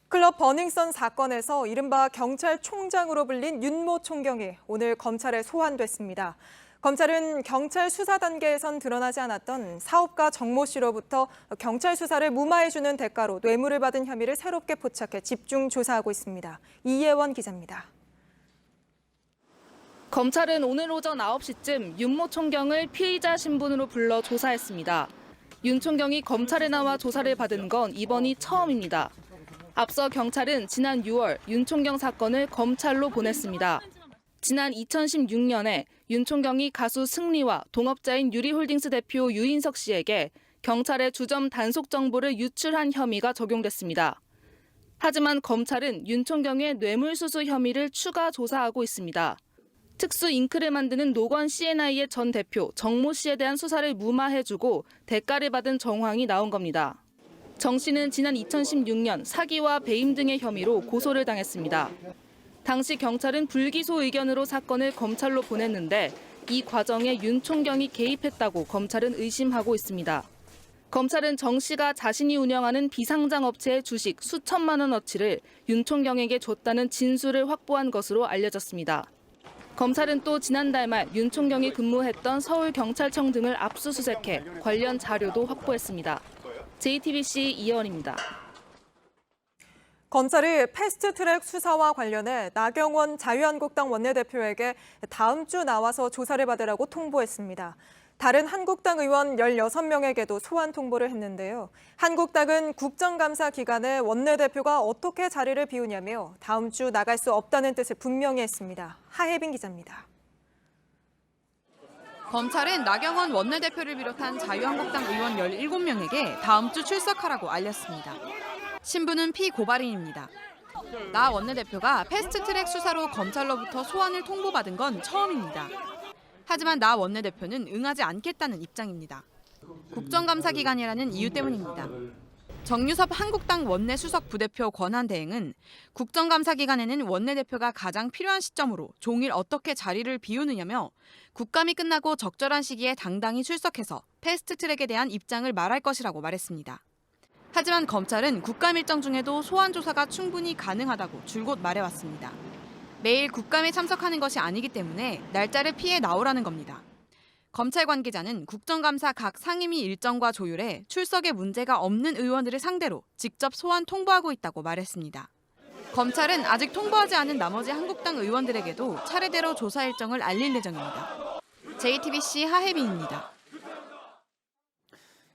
클럽 버닝썬 사건에서 이른바 경찰총장으로 불린 윤모 총경이 오늘 검찰에 소환됐습니다. 검찰은 경찰 수사 단계에선 드러나지 않았던 사업가 정모 씨로부터 경찰 수사를 무마해주는 대가로 뇌물을 받은 혐의를 새롭게 포착해 집중 조사하고 있습니다. 이예원 기자입니다. 검찰은 오늘 오전 9시쯤 윤모 총경을 피의자 신분으로 불러 조사했습니다. 윤 총경이 검찰에 나와 조사를 받은 건 이번이 처음입니다. 앞서 경찰은 지난 6월 윤 총경 사건을 검찰로 보냈습니다. 지난 2016년에 윤 총경이 가수 승리와 동업자인 유리홀딩스 대표 유인석 씨에게 경찰의 주점 단속 정보를 유출한 혐의가 적용됐습니다. 하지만 검찰은 윤 총경의 뇌물수수 혐의를 추가 조사하고 있습니다. 특수 잉크를 만드는 노건 C&I의 전 대표 정모 씨에 대한 수사를 무마해주고 대가를 받은 정황이 나온 겁니다. 정 씨는 지난 2016년 사기와 배임 등의 혐의로 고소를 당했습니다. 당시 경찰은 불기소 의견으로 사건을 검찰로 보냈는데 이 과정에 윤 총경이 개입했다고 검찰은 의심하고 있습니다. 검찰은 정 씨가 자신이 운영하는 비상장 업체의 주식 수천만 원어치를 윤 총경에게 줬다는 진술을 확보한 것으로 알려졌습니다. 검찰은 또 지난달 말 윤 총경이 근무했던 서울경찰청 등을 압수수색해 관련 자료도 확보했습니다. JTBC 이혜원입니다. 검찰이 패스트트랙 수사와 관련해 나경원 자유한국당 원내대표에게 다음 주 나와서 조사를 받으라고 통보했습니다. 다른 한국당 의원 16명에게도 소환 통보를 했는데요. 한국당은 국정감사 기간에 원내대표가 어떻게 자리를 비우냐며 다음 주 나갈 수 없다는 뜻을 분명히 했습니다. 하혜빈 기자입니다. 검찰은 나경원 원내대표를 비롯한 자유한국당 의원 17명에게 다음 주 출석하라고 알렸습니다. 신부는 피고발인입니다. 나 원내대표가 패스트트랙 수사로 검찰로부터 소환을 통보받은 건 처음입니다. 하지만 나 원내대표는 응하지 않겠다는 입장입니다. 국정감사 기간이라는 이유 때문입니다. 정유섭 한국당 원내수석 부대표 권한대행은 국정감사 기간에는 원내대표가 가장 필요한 시점으로 종일 어떻게 자리를 비우느냐며 국감이 끝나고 적절한 시기에 당당히 출석해서 패스트트랙에 대한 입장을 말할 것이라고 말했습니다. 하지만 검찰은 국감 일정 중에도 소환 조사가 충분히 가능하다고 줄곧 말해왔습니다. 매일 국감에 참석하는 것이 아니기 때문에 날짜를 피해 나오라는 겁니다. 검찰 관계자는 국정감사 각 상임위 일정과 조율에 출석에 문제가 없는 의원들을 상대로 직접 소환 통보하고 있다고 말했습니다. 검찰은 아직 통보하지 않은 나머지 한국당 의원들에게도 차례대로 조사 일정을 알릴 예정입니다. JTBC 하혜빈입니다.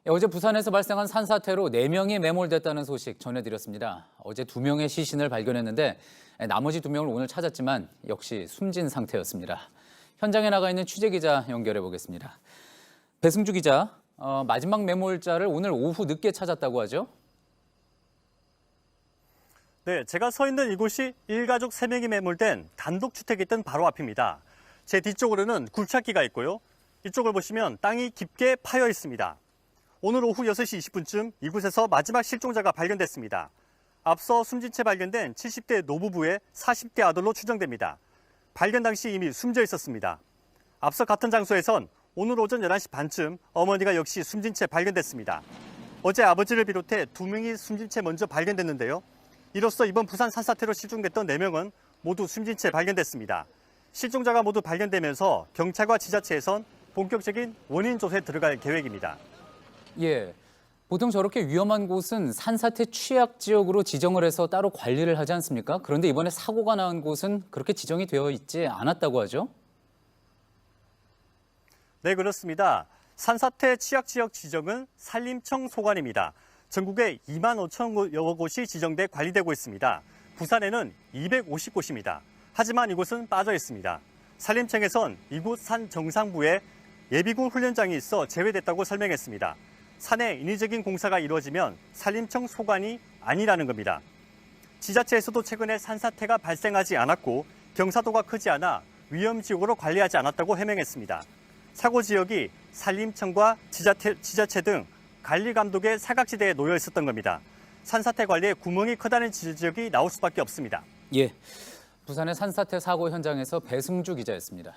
어제 부산에서 발생한 산사태로 4명이 매몰됐다는 소식 전해드렸습니다. 어제 2명의 시신을 발견했는데 나머지 2명을 오늘 찾았지만 역시 숨진 상태였습니다. 현장에 나가 있는 취재기자 연결해 보겠습니다. 배승주 기자, 마지막 매몰자를 오늘 오후 늦게 찾았다고 하죠? 네, 제가 서 있는 이곳이 일가족 3명이 매몰된 단독주택이 있던 바로 앞입니다. 제 뒤쪽으로는 굴착기가 있고요. 이쪽을 보시면 땅이 깊게 파여 있습니다. 오늘 오후 6시 20분쯤 이곳에서 마지막 실종자가 발견됐습니다. 앞서 숨진 채 발견된 70대 노부부의 40대 아들로 추정됩니다. 발견 당시 이미 숨져 있었습니다. 앞서 같은 장소에선 오늘 오전 11시 반쯤 어머니가 역시 숨진 채 발견됐습니다. 어제 아버지를 비롯해 2명이 숨진 채 먼저 발견됐는데요. 이로써 이번 부산 산사태로 실종됐던 4명은 모두 숨진 채 발견됐습니다. 실종자가 모두 발견되면서 경찰과 지자체에선 본격적인 원인 조사에 들어갈 계획입니다. 예, 보통 저렇게 위험한 곳은 산사태 취약 지역으로 지정을 해서 따로 관리를 하지 않습니까? 그런데 이번에 사고가 난 곳은 그렇게 지정이 되어 있지 않았다고 하죠? 네, 그렇습니다. 산사태 취약 지역 지정은 산림청 소관입니다. 전국에 2만 5천여 곳이 지정돼 관리되고 있습니다. 부산에는 250곳입니다. 하지만 이곳은 빠져 있습니다. 산림청에선 이곳 산 정상부에 예비군 훈련장이 있어 제외됐다고 설명했습니다. 산에 인위적인 공사가 이루어지면 산림청 소관이 아니라는 겁니다. 지자체에서도 최근에 산사태가 발생하지 않았고 경사도가 크지 않아 위험지역으로 관리하지 않았다고 해명했습니다. 사고 지역이 산림청과 지자체 등 관리 감독의 사각지대에 놓여 있었던 겁니다. 산사태 관리에 구멍이 크다는 지적이 나올 수밖에 없습니다. 예, 부산의 산사태 사고 현장에서 배승주 기자였습니다.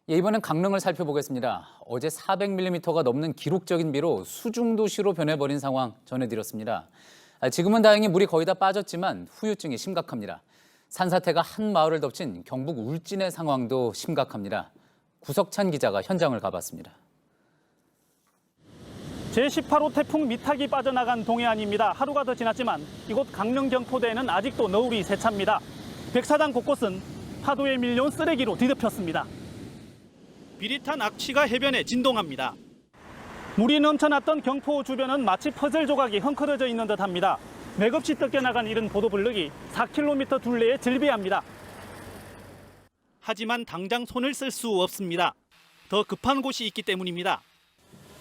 예, 이번엔 강릉을 살펴보겠습니다. 어제 400mm가 넘는 기록적인 비로 수중도시로 변해버린 상황 전해드렸습니다. 지금은 다행히 물이 거의 다 빠졌지만 후유증이 심각합니다. 산사태가 한 마을을 덮친 경북 울진의 상황도 심각합니다. 구석찬 기자가 현장을 가봤습니다. 제18호 태풍 미탁이 빠져나간 동해안입니다. 하루가 더 지났지만 이곳 강릉 경포대에는 아직도 너울이 세찹니다. 백사장 곳곳은 파도에 밀려온 쓰레기로 뒤덮였습니다. 비릿한 악취가 해변에 진동합니다. 물이 넘쳐났던 경포 주변은 마치 퍼즐 조각이 헝클어져 있는 듯합니다. 맥없이 뜯겨나간 이른 보도블럭이 4km 둘레에 즐비합니다. 하지만 당장 손을 쓸 수 없습니다. 더 급한 곳이 있기 때문입니다.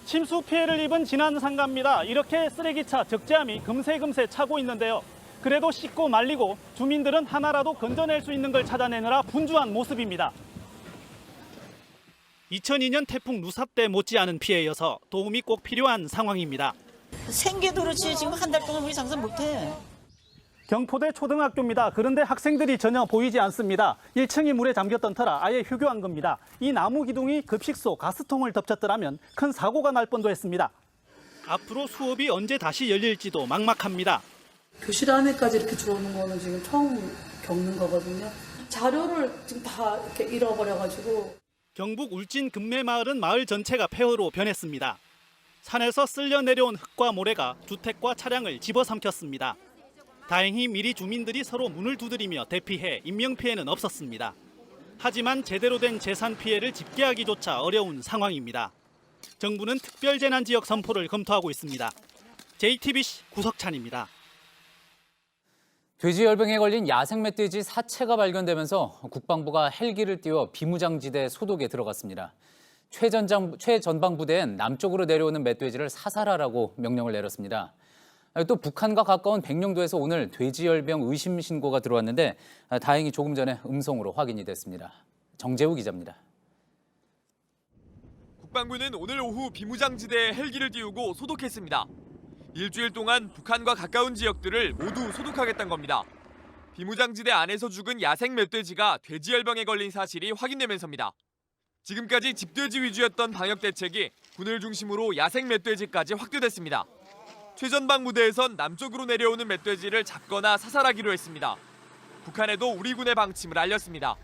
침수 피해를 입은 진안 상가입니다. 이렇게 쓰레기차 적재함이 금세금세 차고 있는데요. 그래도 씻고 말리고 주민들은 하나라도 건져낼 수 있는 걸 찾아내느라 분주한 모습입니다. 2002년 태풍 누사 때 못지않은 피해여서 도움이 꼭 필요한 상황입니다. 생계도 그렇지 지금 한 달 동안 우리 장사 못해. 경포대 초등학교입니다. 그런데 학생들이 전혀 보이지 않습니다. 1층이 물에 잠겼던 터라 아예 휴교한 겁니다. 이 나무 기둥이 급식소 가스통을 덮쳤더라면 큰 사고가 날 뻔도 했습니다. 앞으로 수업이 언제 다시 열릴지도 막막합니다. 교실 안에까지 이렇게 들어오는 거는 지금 처음 겪는 거거든요. 자료를 지금 다 이렇게 잃어버려가지고. 경북 울진 금매마을은 마을 전체가 폐허로 변했습니다. 산에서 쓸려 내려온 흙과 모래가 주택과 차량을 집어삼켰습니다. 다행히 미리 주민들이 서로 문을 두드리며 대피해 인명피해는 없었습니다. 하지만 제대로 된 재산 피해를 집계하기조차 어려운 상황입니다. 정부는 특별재난지역 선포를 검토하고 있습니다. JTBC 구석찬입니다. 돼지열병에 걸린 야생 멧돼지 사체가 발견되면서 국방부가 헬기를 띄워 비무장지대 소독에 들어갔습니다. 최전방부대엔 남쪽으로 내려오는 멧돼지를 사살하라고 명령을 내렸습니다. 또 북한과 가까운 백령도에서 오늘 돼지열병 의심 신고가 들어왔는데 다행히 조금 전에 음성으로 확인이 됐습니다. 정재우 기자입니다. 국방부는 오늘 오후 비무장지대에 헬기를 띄우고 소독했습니다. 일주일 동안 북한과 가까운 지역들을 모두 소독하겠다는 겁니다. 비무장지대 안에서 죽은 야생 멧돼지가 돼지열병에 걸린 사실이 확인되면서입니다. 지금까지 집돼지 위주였던 방역 대책이 군을 중심으로 야생 멧돼지까지 확대됐습니다. 최전방부대에선 남쪽으로 내려오는 멧돼지를 잡거나 사살하기로 했습니다. 북한에도 우리 군의 방침을 알렸습니다.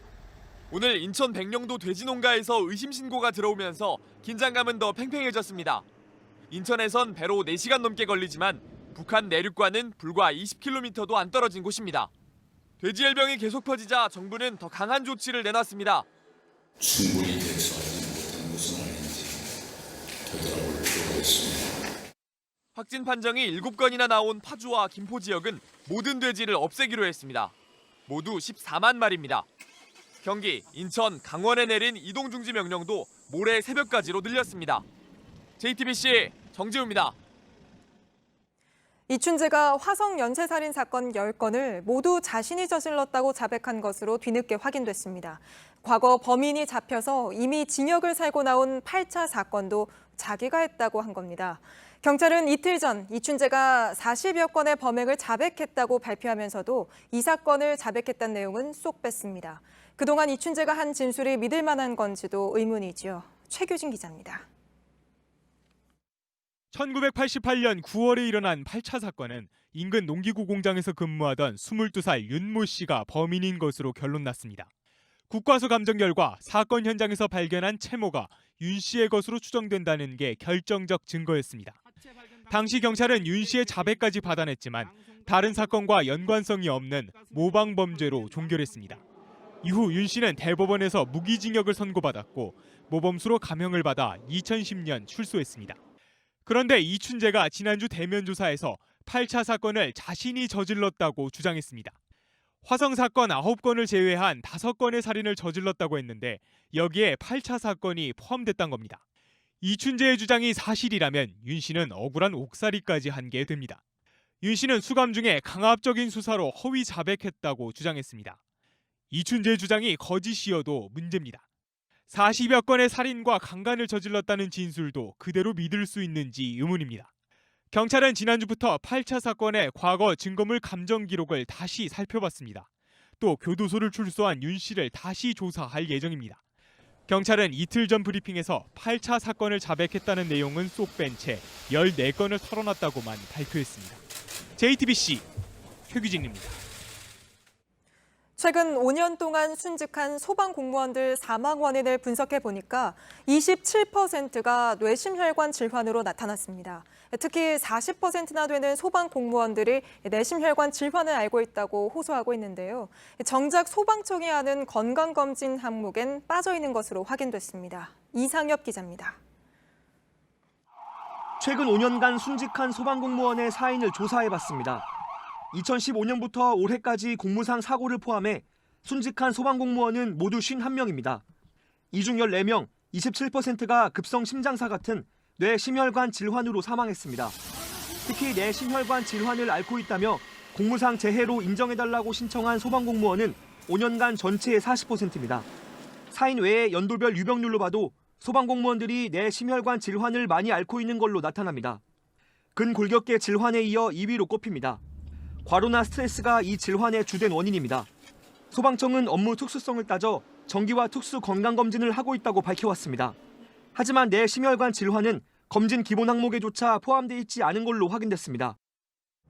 오늘 인천 백령도 돼지 농가에서 의심 신고가 들어오면서 긴장감은 더 팽팽해졌습니다. 인천에선 배로 4시간 넘게 걸리지만 북한 내륙과는 불과 20km도 안 떨어진 곳입니다. 돼지열병이 계속 퍼지자 정부는 더 강한 조치를 내놨습니다. 충분히 대처하지 못한 것은 아닌지 되돌아볼 필요가 있습니다. 확진 판정이 7건이나 나온 파주와 김포 지역은 모든 돼지를 없애기로 했습니다. 모두 14만 마리입니다. 경기, 인천, 강원에 내린 이동중지 명령도 모레 새벽까지로 늘렸습니다. JTBC 정지우입니다. 이춘재가 화성 연쇄살인 사건 10건을 모두 자신이 저질렀다고 자백한 것으로 뒤늦게 확인됐습니다. 과거 범인이 잡혀서 이미 징역을 살고 나온 8차 사건도 자기가 했다고 한 겁니다. 경찰은 이틀 전 이춘재가 40여 건의 범행을 자백했다고 발표하면서도 이 사건을 자백했다는 내용은 쏙 뺐습니다. 그동안 이춘재가 한 진술이 믿을 만한 건지도 의문이지요. 최규진 기자입니다. 1988년 9월에 일어난 8차 사건은 인근 농기구 공장에서 근무하던 22살 윤모 씨가 범인인 것으로 결론났습니다. 국과수 감정 결과 사건 현장에서 발견한 채모가 윤 씨의 것으로 추정된다는 게 결정적 증거였습니다. 당시 경찰은 윤 씨의 자백까지 받아냈지만 다른 사건과 연관성이 없는 모방 범죄로 종결했습니다. 이후 윤 씨는 대법원에서 무기징역을 선고받았고 모범수로 감형을 받아 2010년 출소했습니다. 그런데 이춘재가 지난주 대면 조사에서 8차 사건을 자신이 저질렀다고 주장했습니다. 화성 사건 9건을 제외한 5건의 살인을 저질렀다고 했는데 여기에 8차 사건이 포함됐단 겁니다. 이춘재의 주장이 사실이라면 윤 씨는 억울한 옥살이까지 한 게 됩니다. 윤 씨는 수감 중에 강압적인 수사로 허위 자백했다고 주장했습니다. 이춘재의 주장이 거짓이어도 문제입니다. 40여 건의 살인과 강간을 저질렀다는 진술도 그대로 믿을 수 있는지 의문입니다. 경찰은 지난주부터 8차 사건의 과거 증거물 감정 기록을 다시 살펴봤습니다. 또 교도소를 출소한 윤 씨를 다시 조사할 예정입니다. 경찰은 이틀 전 브리핑에서 8차 사건을 자백했다는 내용은 쏙 뺀 채 14건을 털어놨다고만 발표했습니다. JTBC 최규진입니다. 최근 5년 동안 순직한 소방 공무원들 사망 원인을 분석해 보니까 27%가 뇌심혈관 질환으로 나타났습니다. 특히 40%나 되는 소방 공무원들이 뇌심혈관 질환을 앓고 있다고 호소하고 있는데요. 정작 소방청이 하는 건강검진 항목엔 빠져 있는 것으로 확인됐습니다. 이상엽 기자입니다. 최근 5년간 순직한 소방 공무원의 사인을 조사해봤습니다. 2015년부터 올해까지 공무상 사고를 포함해 순직한 소방공무원은 모두 51명입니다. 이 중 14명, 27%가 급성 심장사 같은 뇌심혈관 질환으로 사망했습니다. 특히 뇌심혈관 질환을 앓고 있다며 공무상 재해로 인정해달라고 신청한 소방공무원은 5년간 전체의 40%입니다. 사인 외에 연도별 유병률로 봐도 소방공무원들이 뇌심혈관 질환을 많이 앓고 있는 걸로 나타납니다. 근골격계 질환에 이어 2위로 꼽힙니다. 과로나 스트레스가 이 질환의 주된 원인입니다. 소방청은 업무 특수성을 따져 정기와 특수 건강검진을 하고 있다고 밝혀왔습니다. 하지만 뇌심혈관 질환은 검진 기본 항목에조차 포함되어 있지 않은 걸로 확인됐습니다.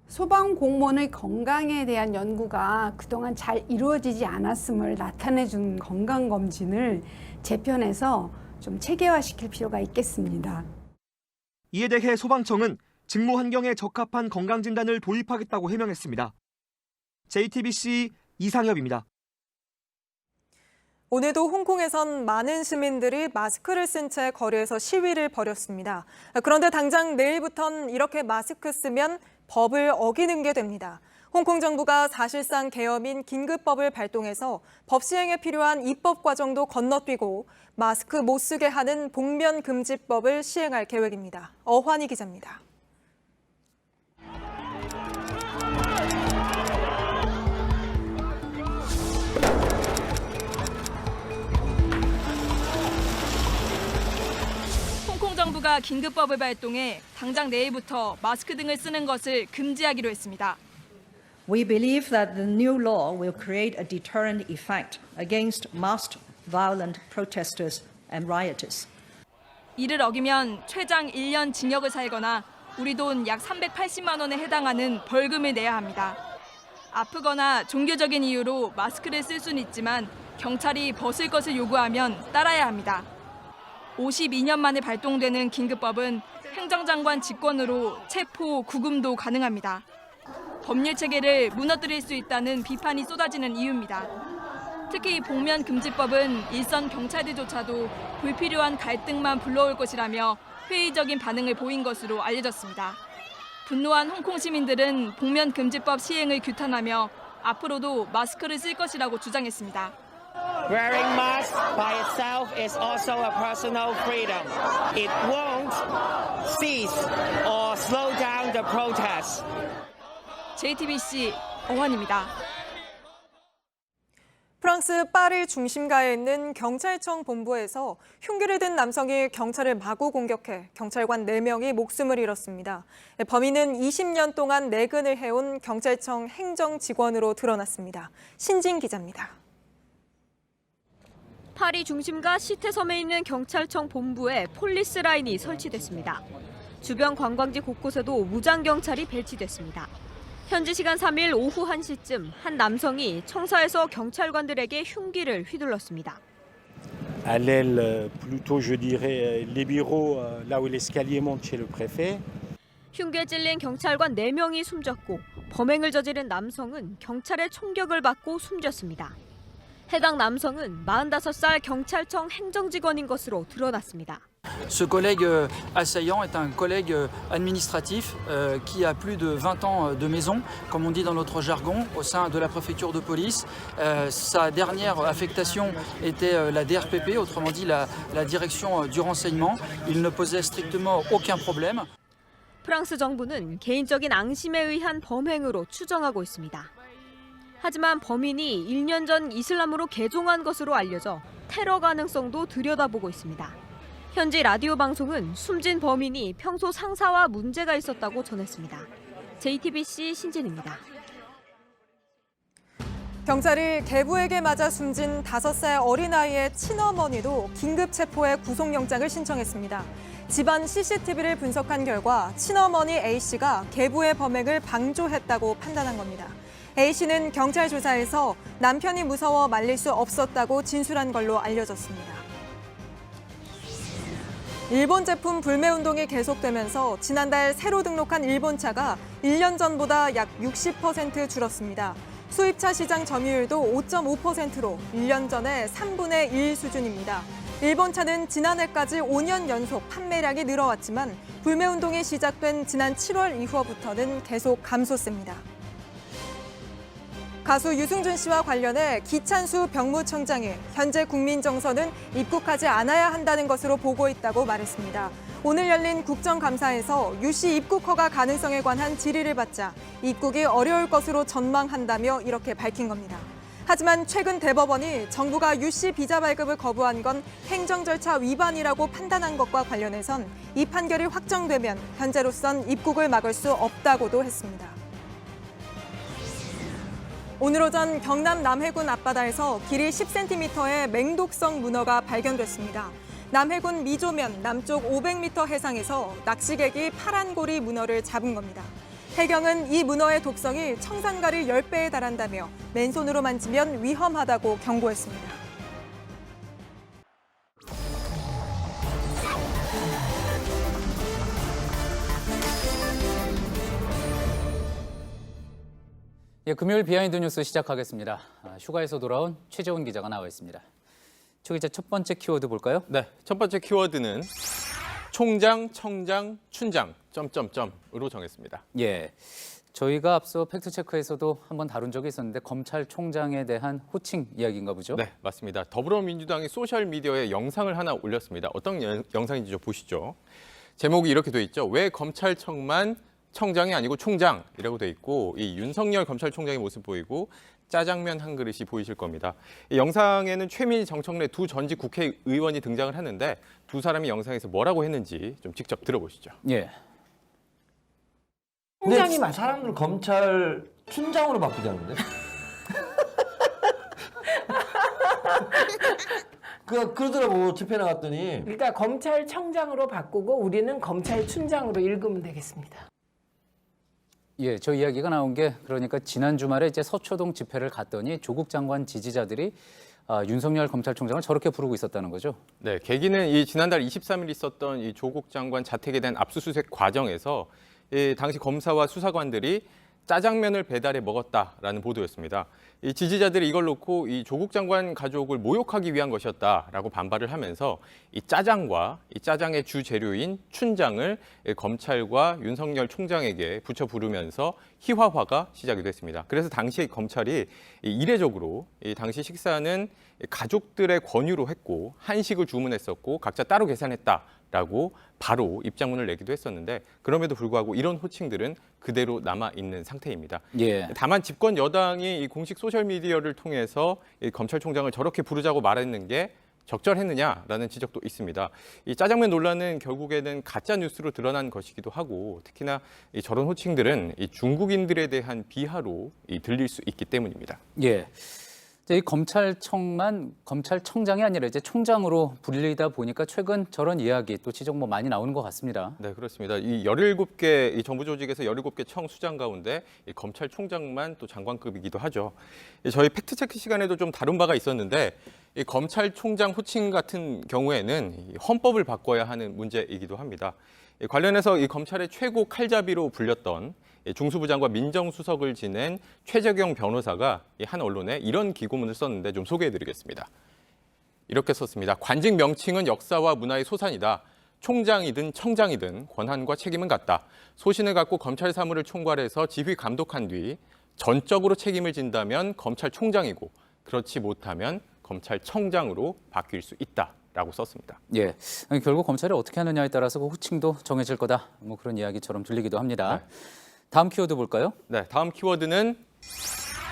소방 공무원의 건강에 대한 연구가 그동안 잘 이루어지지 않았음을 나타내준 건강검진을 재편해서 좀 체계화시킬 필요가 있겠습니다. 이에 대해 소방청은 직무 환경에 적합한 건강진단을 도입하겠다고 해명했습니다. JTBC 이상엽입니다. 오늘도 홍콩에선 많은 시민들이 마스크를 쓴 채 거리에서 시위를 벌였습니다. 그런데 당장 내일부터는 이렇게 마스크 쓰면 법을 어기는 게 됩니다. 홍콩 정부가 사실상 계엄인 긴급법을 발동해서 법 시행에 필요한 입법 과정도 건너뛰고 마스크 못 쓰게 하는 복면 금지법을 시행할 계획입니다. 어환희 기자입니다. 홍콩 정부가 긴급법을 발동해 당장 내일부터 마스크 등을 쓰는 것을 금지하기로 했습니다. We believe that the new law will create a deterrent effect against masked violent protesters and rioters. 이를 어기면 최장 1년 징역을 살거나 우리 돈 약 380만 원에 해당하는 벌금을 내야 합니다. 아프거나 종교적인 이유로 마스크를 쓸 수는 있지만 경찰이 벗을 것을 요구하면 따라야 합니다. 52년 만에 발동되는 긴급법은 행정장관 직권으로 체포, 구금도 가능합니다. 법률 체계를 무너뜨릴 수 있다는 비판이 쏟아지는 이유입니다. 특히 복면금지법은 일선 경찰들조차도 불필요한 갈등만 불러올 것이라며 회의적인 반응을 보인 것으로 알려졌습니다. 분노한 홍콩 시민들은 복면금지법 시행을 규탄하며 앞으로도 마스크를 쓸 것이라고 주장했습니다. Wearing mask by itself is also a personal freedom. It won't cease or slow down the protest. JTBC 어환입니다. 프랑스 파리 중심가에 있는 경찰청 본부에서 흉기를 든 남성이 경찰을 마구 공격해 경찰관 4명이 목숨을 잃었습니다. 범인은 20년 동안 내근을 해온 경찰청 행정 직원으로 드러났습니다. 신진 기자입니다. 파리 중심가 시태섬에 있는 경찰청 본부에 폴리스 라인이 설치됐습니다. 주변 관광지 곳곳에도 무장 경찰이 배치됐습니다. 현지 시간 3일 오후 1시쯤 한 남성이 청사에서 경찰관들에게 흉기를 휘둘렀습니다. À l'aile, plutôt je dirais les bureaux là où l'escalier monte chez le préfet. 흉기에 찔린 경찰관 4명이 숨졌고 범행을 저지른 남성은 경찰의 총격을 받고 숨졌습니다. 해당 남성은 45살 경찰청 행정직원인 것으로 드러났습니다. Ce collègue assaillant est un collègue administratif qui a plus de 20 ans de maison, comme on dit dans notre jargon, au sein de la préfecture de police. Sa dernière affectation était la DRPP, autrement dit la direction du renseignement. Il ne posait strictement aucun problème. 프랑스 정부는 개인적인 앙심에 의한 범행으로 추정하고 있습니다. 하지만 범인이 1년 전 이슬람으로 개종한 것으로 알려져 테러 가능성도 들여다보고 있습니다. 현지 라디오 방송은 숨진 범인이 평소 상사와 문제가 있었다고 전했습니다. JTBC 신진입니다. 경찰이 계부에게 맞아 숨진 5살 어린아이의 친어머니도 긴급 체포해 구속영장을 신청했습니다. 집안 CCTV를 분석한 결과 친어머니 A씨가 계부의 범행을 방조했다고 판단한 겁니다. A씨는 경찰 조사에서 남편이 무서워 말릴 수 없었다고 진술한 걸로 알려졌습니다. 일본 제품 불매 운동이 계속되면서 지난달 새로 등록한 일본차가 1년 전보다 약 60% 줄었습니다. 수입차 시장 점유율도 5.5%로 1년 전의 3분의 1 수준입니다. 일본차는 지난해까지 5년 연속 판매량이 늘어왔지만 불매 운동이 시작된 지난 7월 이후부터는 계속 감소세입니다. 가수 유승준 씨와 관련해 기찬수 병무청장이 현재 국민 정서는 입국하지 않아야 한다는 것으로 보고 있다고 말했습니다. 오늘 열린 국정감사에서 유 씨 입국 허가 가능성에 관한 질의를 받자 입국이 어려울 것으로 전망한다며 이렇게 밝힌 겁니다. 하지만 최근 대법원이 정부가 유 씨 비자 발급을 거부한 건 행정 절차 위반이라고 판단한 것과 관련해선 이 판결이 확정되면 현재로선 입국을 막을 수 없다고도 했습니다. 오늘 오전 경남 남해군 앞바다에서 길이 10cm의 맹독성 문어가 발견됐습니다. 남해군 미조면 남쪽 500m 해상에서 낚시객이 파란고리 문어를 잡은 겁니다. 해경은 이 문어의 독성이 청산가리 10배에 달한다며 맨손으로 만지면 위험하다고 경고했습니다. 예, 금요일 비하인드 뉴스 시작하겠습니다. 휴가에서 돌아온 최재훈 기자가 나와 있습니다. 최 기자, 첫 번째 키워드 볼까요? 네, 첫 번째 키워드는 총장, 청장, 춘장, 점점점으로 정했습니다. 예, 저희가 앞서 팩트체크에서도 한번 다룬 적이 있었는데 검찰총장에 대한 호칭 이야기인가 보죠? 네, 맞습니다. 더불어민주당이 소셜미디어에 영상을 하나 올렸습니다. 어떤 영상인지 좀 보시죠. 제목이 이렇게 돼 있죠. 왜 검찰청만 청장이 아니고 총장이라고 돼 있고 이 윤석열 검찰총장의 모습 보이고 짜장면 한 그릇이 보이실 겁니다. 이 영상에는 최민희, 정청래 두 전직 국회의원이 등장을 하는데 두 사람이 영상에서 뭐라고 했는지 좀 직접 들어보시죠. 예. 총장이 사람들 검찰 춘장으로 바꾸자는데? 그러더라고 집회 나갔더니. 그러니까 검찰청장으로 바꾸고 우리는 검찰춘장으로 읽으면 되겠습니다. 예, 저 이야기가 나온 게 그러니까 지난 주말에 이제 서초동 집회를 갔더니 조국 장관 지지자들이 윤석열 검찰총장을 저렇게 부르고 있었다는 거죠? 네, 계기는 이 지난달 23일 있었던 이 조국 장관 자택에 대한 압수수색 과정에서 당시 검사와 수사관들이 짜장면을 배달해 먹었다라는 보도였습니다. 이 지지자들이 이걸 놓고 이 조국 장관 가족을 모욕하기 위한 것이었다라고 반발을 하면서 이 짜장과 이 짜장의 주 재료인 춘장을 검찰과 윤석열 총장에게 붙여 부르면서 희화화가 시작이 됐습니다. 그래서 당시 검찰이 이례적으로 이 당시 식사는 가족들의 권유로 했고 한식을 주문했었고 각자 따로 계산했다라고 바로 입장문을 내기도 했었는데 그럼에도 불구하고 이런 호칭들은 그대로 남아 있는 상태입니다. 예. 다만 집권 여당이 이 공식 소셜 미디어를 통해서 이 검찰총장을 저렇게 부르자고 말했는 게 적절했느냐라는 지적도 있습니다. 이 짜장면 논란은 결국에는 가짜 뉴스로 드러난 것이기도 하고 특히나 이 저런 호칭들은 이 중국인들에 대한 비하로 들릴 수 있기 때문입니다. 예. 이 검찰청장이 아니라 이제 총장으로 불리다 보니까 최근 저런 이야기 또 지적 많이 나오는 것 같습니다. 네, 그렇습니다. 이 17개 이 정부 조직에서 17개 청 수장 가운데 이 검찰총장만 또 장관급이기도 하죠. 저희 팩트 체크 시간에도 좀 다룬 바가 있었는데 이 검찰총장 호칭 같은 경우에는 이 헌법을 바꿔야 하는 문제이기도 합니다. 관련해서 이 검찰의 최고 칼잡이로 불렸던 중수부장과 민정수석을 지낸 최재경 변호사가 한 언론에 이런 기고문을 썼는데 좀 소개해드리겠습니다. 이렇게 썼습니다. 관직 명칭은 역사와 문화의 소산이다. 총장이든 청장이든 권한과 책임은 같다. 소신을 갖고 검찰 사무를 총괄해서 지휘 감독한 뒤 전적으로 책임을 진다면 검찰총장이고 그렇지 못하면 검찰청장으로 바뀔 수 있다라고 썼습니다. 예, 결국 검찰이 어떻게 하느냐에 따라서 그 호칭도 정해질 거다. 그런 이야기처럼 들리기도 합니다. 네. 다음 키워드 볼까요? 네, 다음 키워드는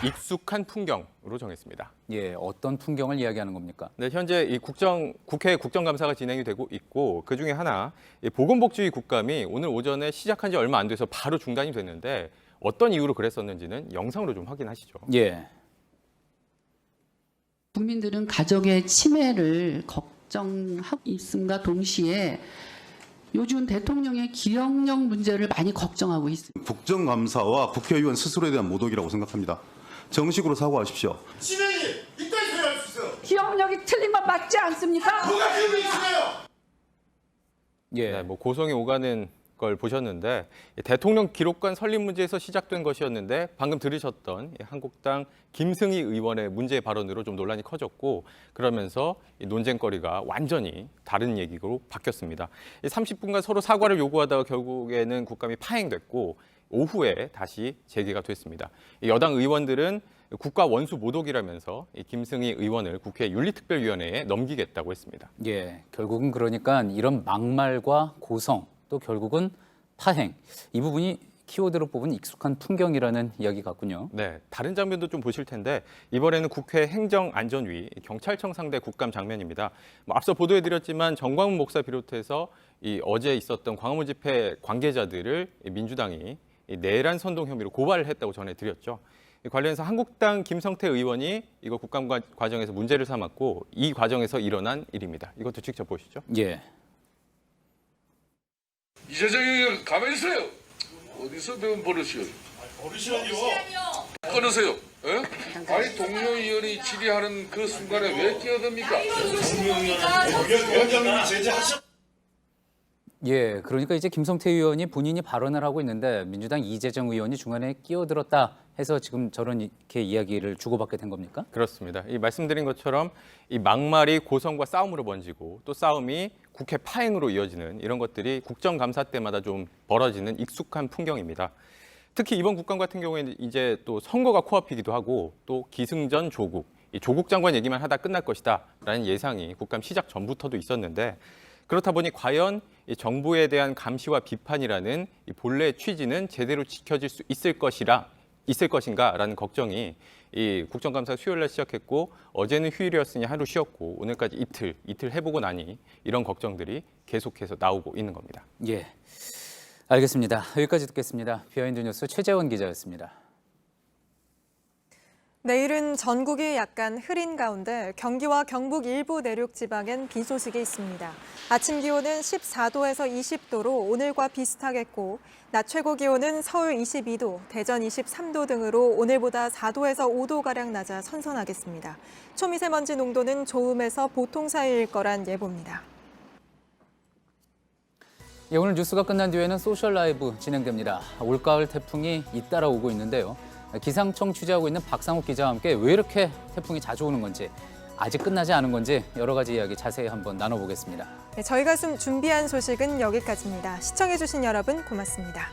익숙한 풍경으로 정했습니다. 예, 어떤 풍경을 이야기하는 겁니까? 네, 현재 이 국회 국정감사가 진행이 되고 있고 그 중에 하나 보건복지위 국감이 오늘 오전에 시작한 지 얼마 안 돼서 바로 중단이 됐는데 어떤 이유로 그랬었는지는 영상으로 좀 확인하시죠. 예. 국민들은 가족의 치매를 걱정하고 있음과 동시에 요즘 대통령의 기억력 문제를 많이 걱정하고 있습니다. 국정감사와 국회의원 스스로에 대한 모독이라고 생각합니다. 정식으로 사과하십시오. 진행이 이따위 소리 할 수 있어요. 기억력이 틀린 건 맞지 않습니까? 누가 기억이 있으세요? 예, 네, 고성이 오가는 걸 보셨는데 대통령 기록관 설립 문제에서 시작된 것이었는데 방금 들으셨던 한국당 김승희 의원의 문제 발언으로 좀 논란이 커졌고 그러면서 논쟁거리가 완전히 다른 얘기로 바뀌었습니다. 30분간 서로 사과를 요구하다가 결국에는 국감이 파행됐고 오후에 다시 재개가 됐습니다. 여당 의원들은 국가 원수 모독이라면서 김승희 의원을 국회 윤리특별위원회에 넘기겠다고 했습니다. 예, 결국은 그러니까 이런 막말과 고성 또 결국은 파행, 이 부분이 키워드로 뽑은 익숙한 풍경이라는 이야기 같군요. 네, 다른 장면도 좀 보실 텐데 이번에는 국회 행정안전위 경찰청 상대 국감 장면입니다. 앞서 보도해드렸지만 정광훈 목사 비롯해서 어제 있었던 광화문 집회 관계자들을 민주당이 내란 선동 혐의로 고발을 했다고 전해드렸죠. 관련해서 한국당 김성태 의원이 이거 국감 과정에서 문제를 삼았고 이 과정에서 일어난 일입니다. 이것도 직접 보시죠. 예. 이재정이 가만히 있어요. 어디서 배운 버릇이요? 버릇이라니요? 끊으세요. 에? 아니 동료위원이 질의하는 그 순간에 왜 끼어듭니까? 위원장님이 제재하셨. 예, 그러니까 이제 김성태 의원이 본인이 발언을 하고 있는데 민주당 이재정 의원이 중간에 끼어들었다 해서 지금 저런 이렇게 이야기를 주고받게 된 겁니까? 그렇습니다. 이 말씀드린 것처럼 이 막말이 고성과 싸움으로 번지고 또 싸움이 국회 파행으로 이어지는 이런 것들이 국정감사 때마다 좀 벌어지는 익숙한 풍경입니다. 특히 이번 국감 같은 경우에는 이제 또 선거가 코앞이기도 하고 또 기승전 조국, 이 조국 장관 얘기만 하다 끝날 것이다라는 예상이 국감 시작 전부터도 있었는데 그렇다 보니 과연 이 정부에 대한 감시와 비판이라는 이 본래의 취지는 제대로 지켜질 수 있을 것인가라는 걱정이 이 국정감사 수요일 날 시작했고 어제는 휴일이었으니 하루 쉬었고 오늘까지 이틀 해보고 나니 이런 걱정들이 계속해서 나오고 있는 겁니다. 예, 알겠습니다. 여기까지 듣겠습니다. 비하인드 뉴스 최재원 기자였습니다. 내일은 전국이 약간 흐린 가운데 경기와 경북 일부 내륙 지방엔 비 소식이 있습니다. 아침 기온은 14도에서 20도로 오늘과 비슷하겠고 낮 최고 기온은 서울 22도, 대전 23도 등으로 오늘보다 4도에서 5도가량 낮아 선선하겠습니다. 초미세먼지 농도는 좋음에서 보통 사이일 거란 예보입니다. 예, 오늘 뉴스가 끝난 뒤에는 소셜 라이브 진행됩니다. 올가을 태풍이 잇따라 오고 있는데요. 기상청 취재하고 있는 박상욱 기자와 함께 왜 이렇게 태풍이 자주 오는 건지, 아직 끝나지 않은 건지 여러 가지 이야기 자세히 한번 나눠보겠습니다. 네, 저희가 준비한 소식은 여기까지입니다. 시청해주신 여러분 고맙습니다.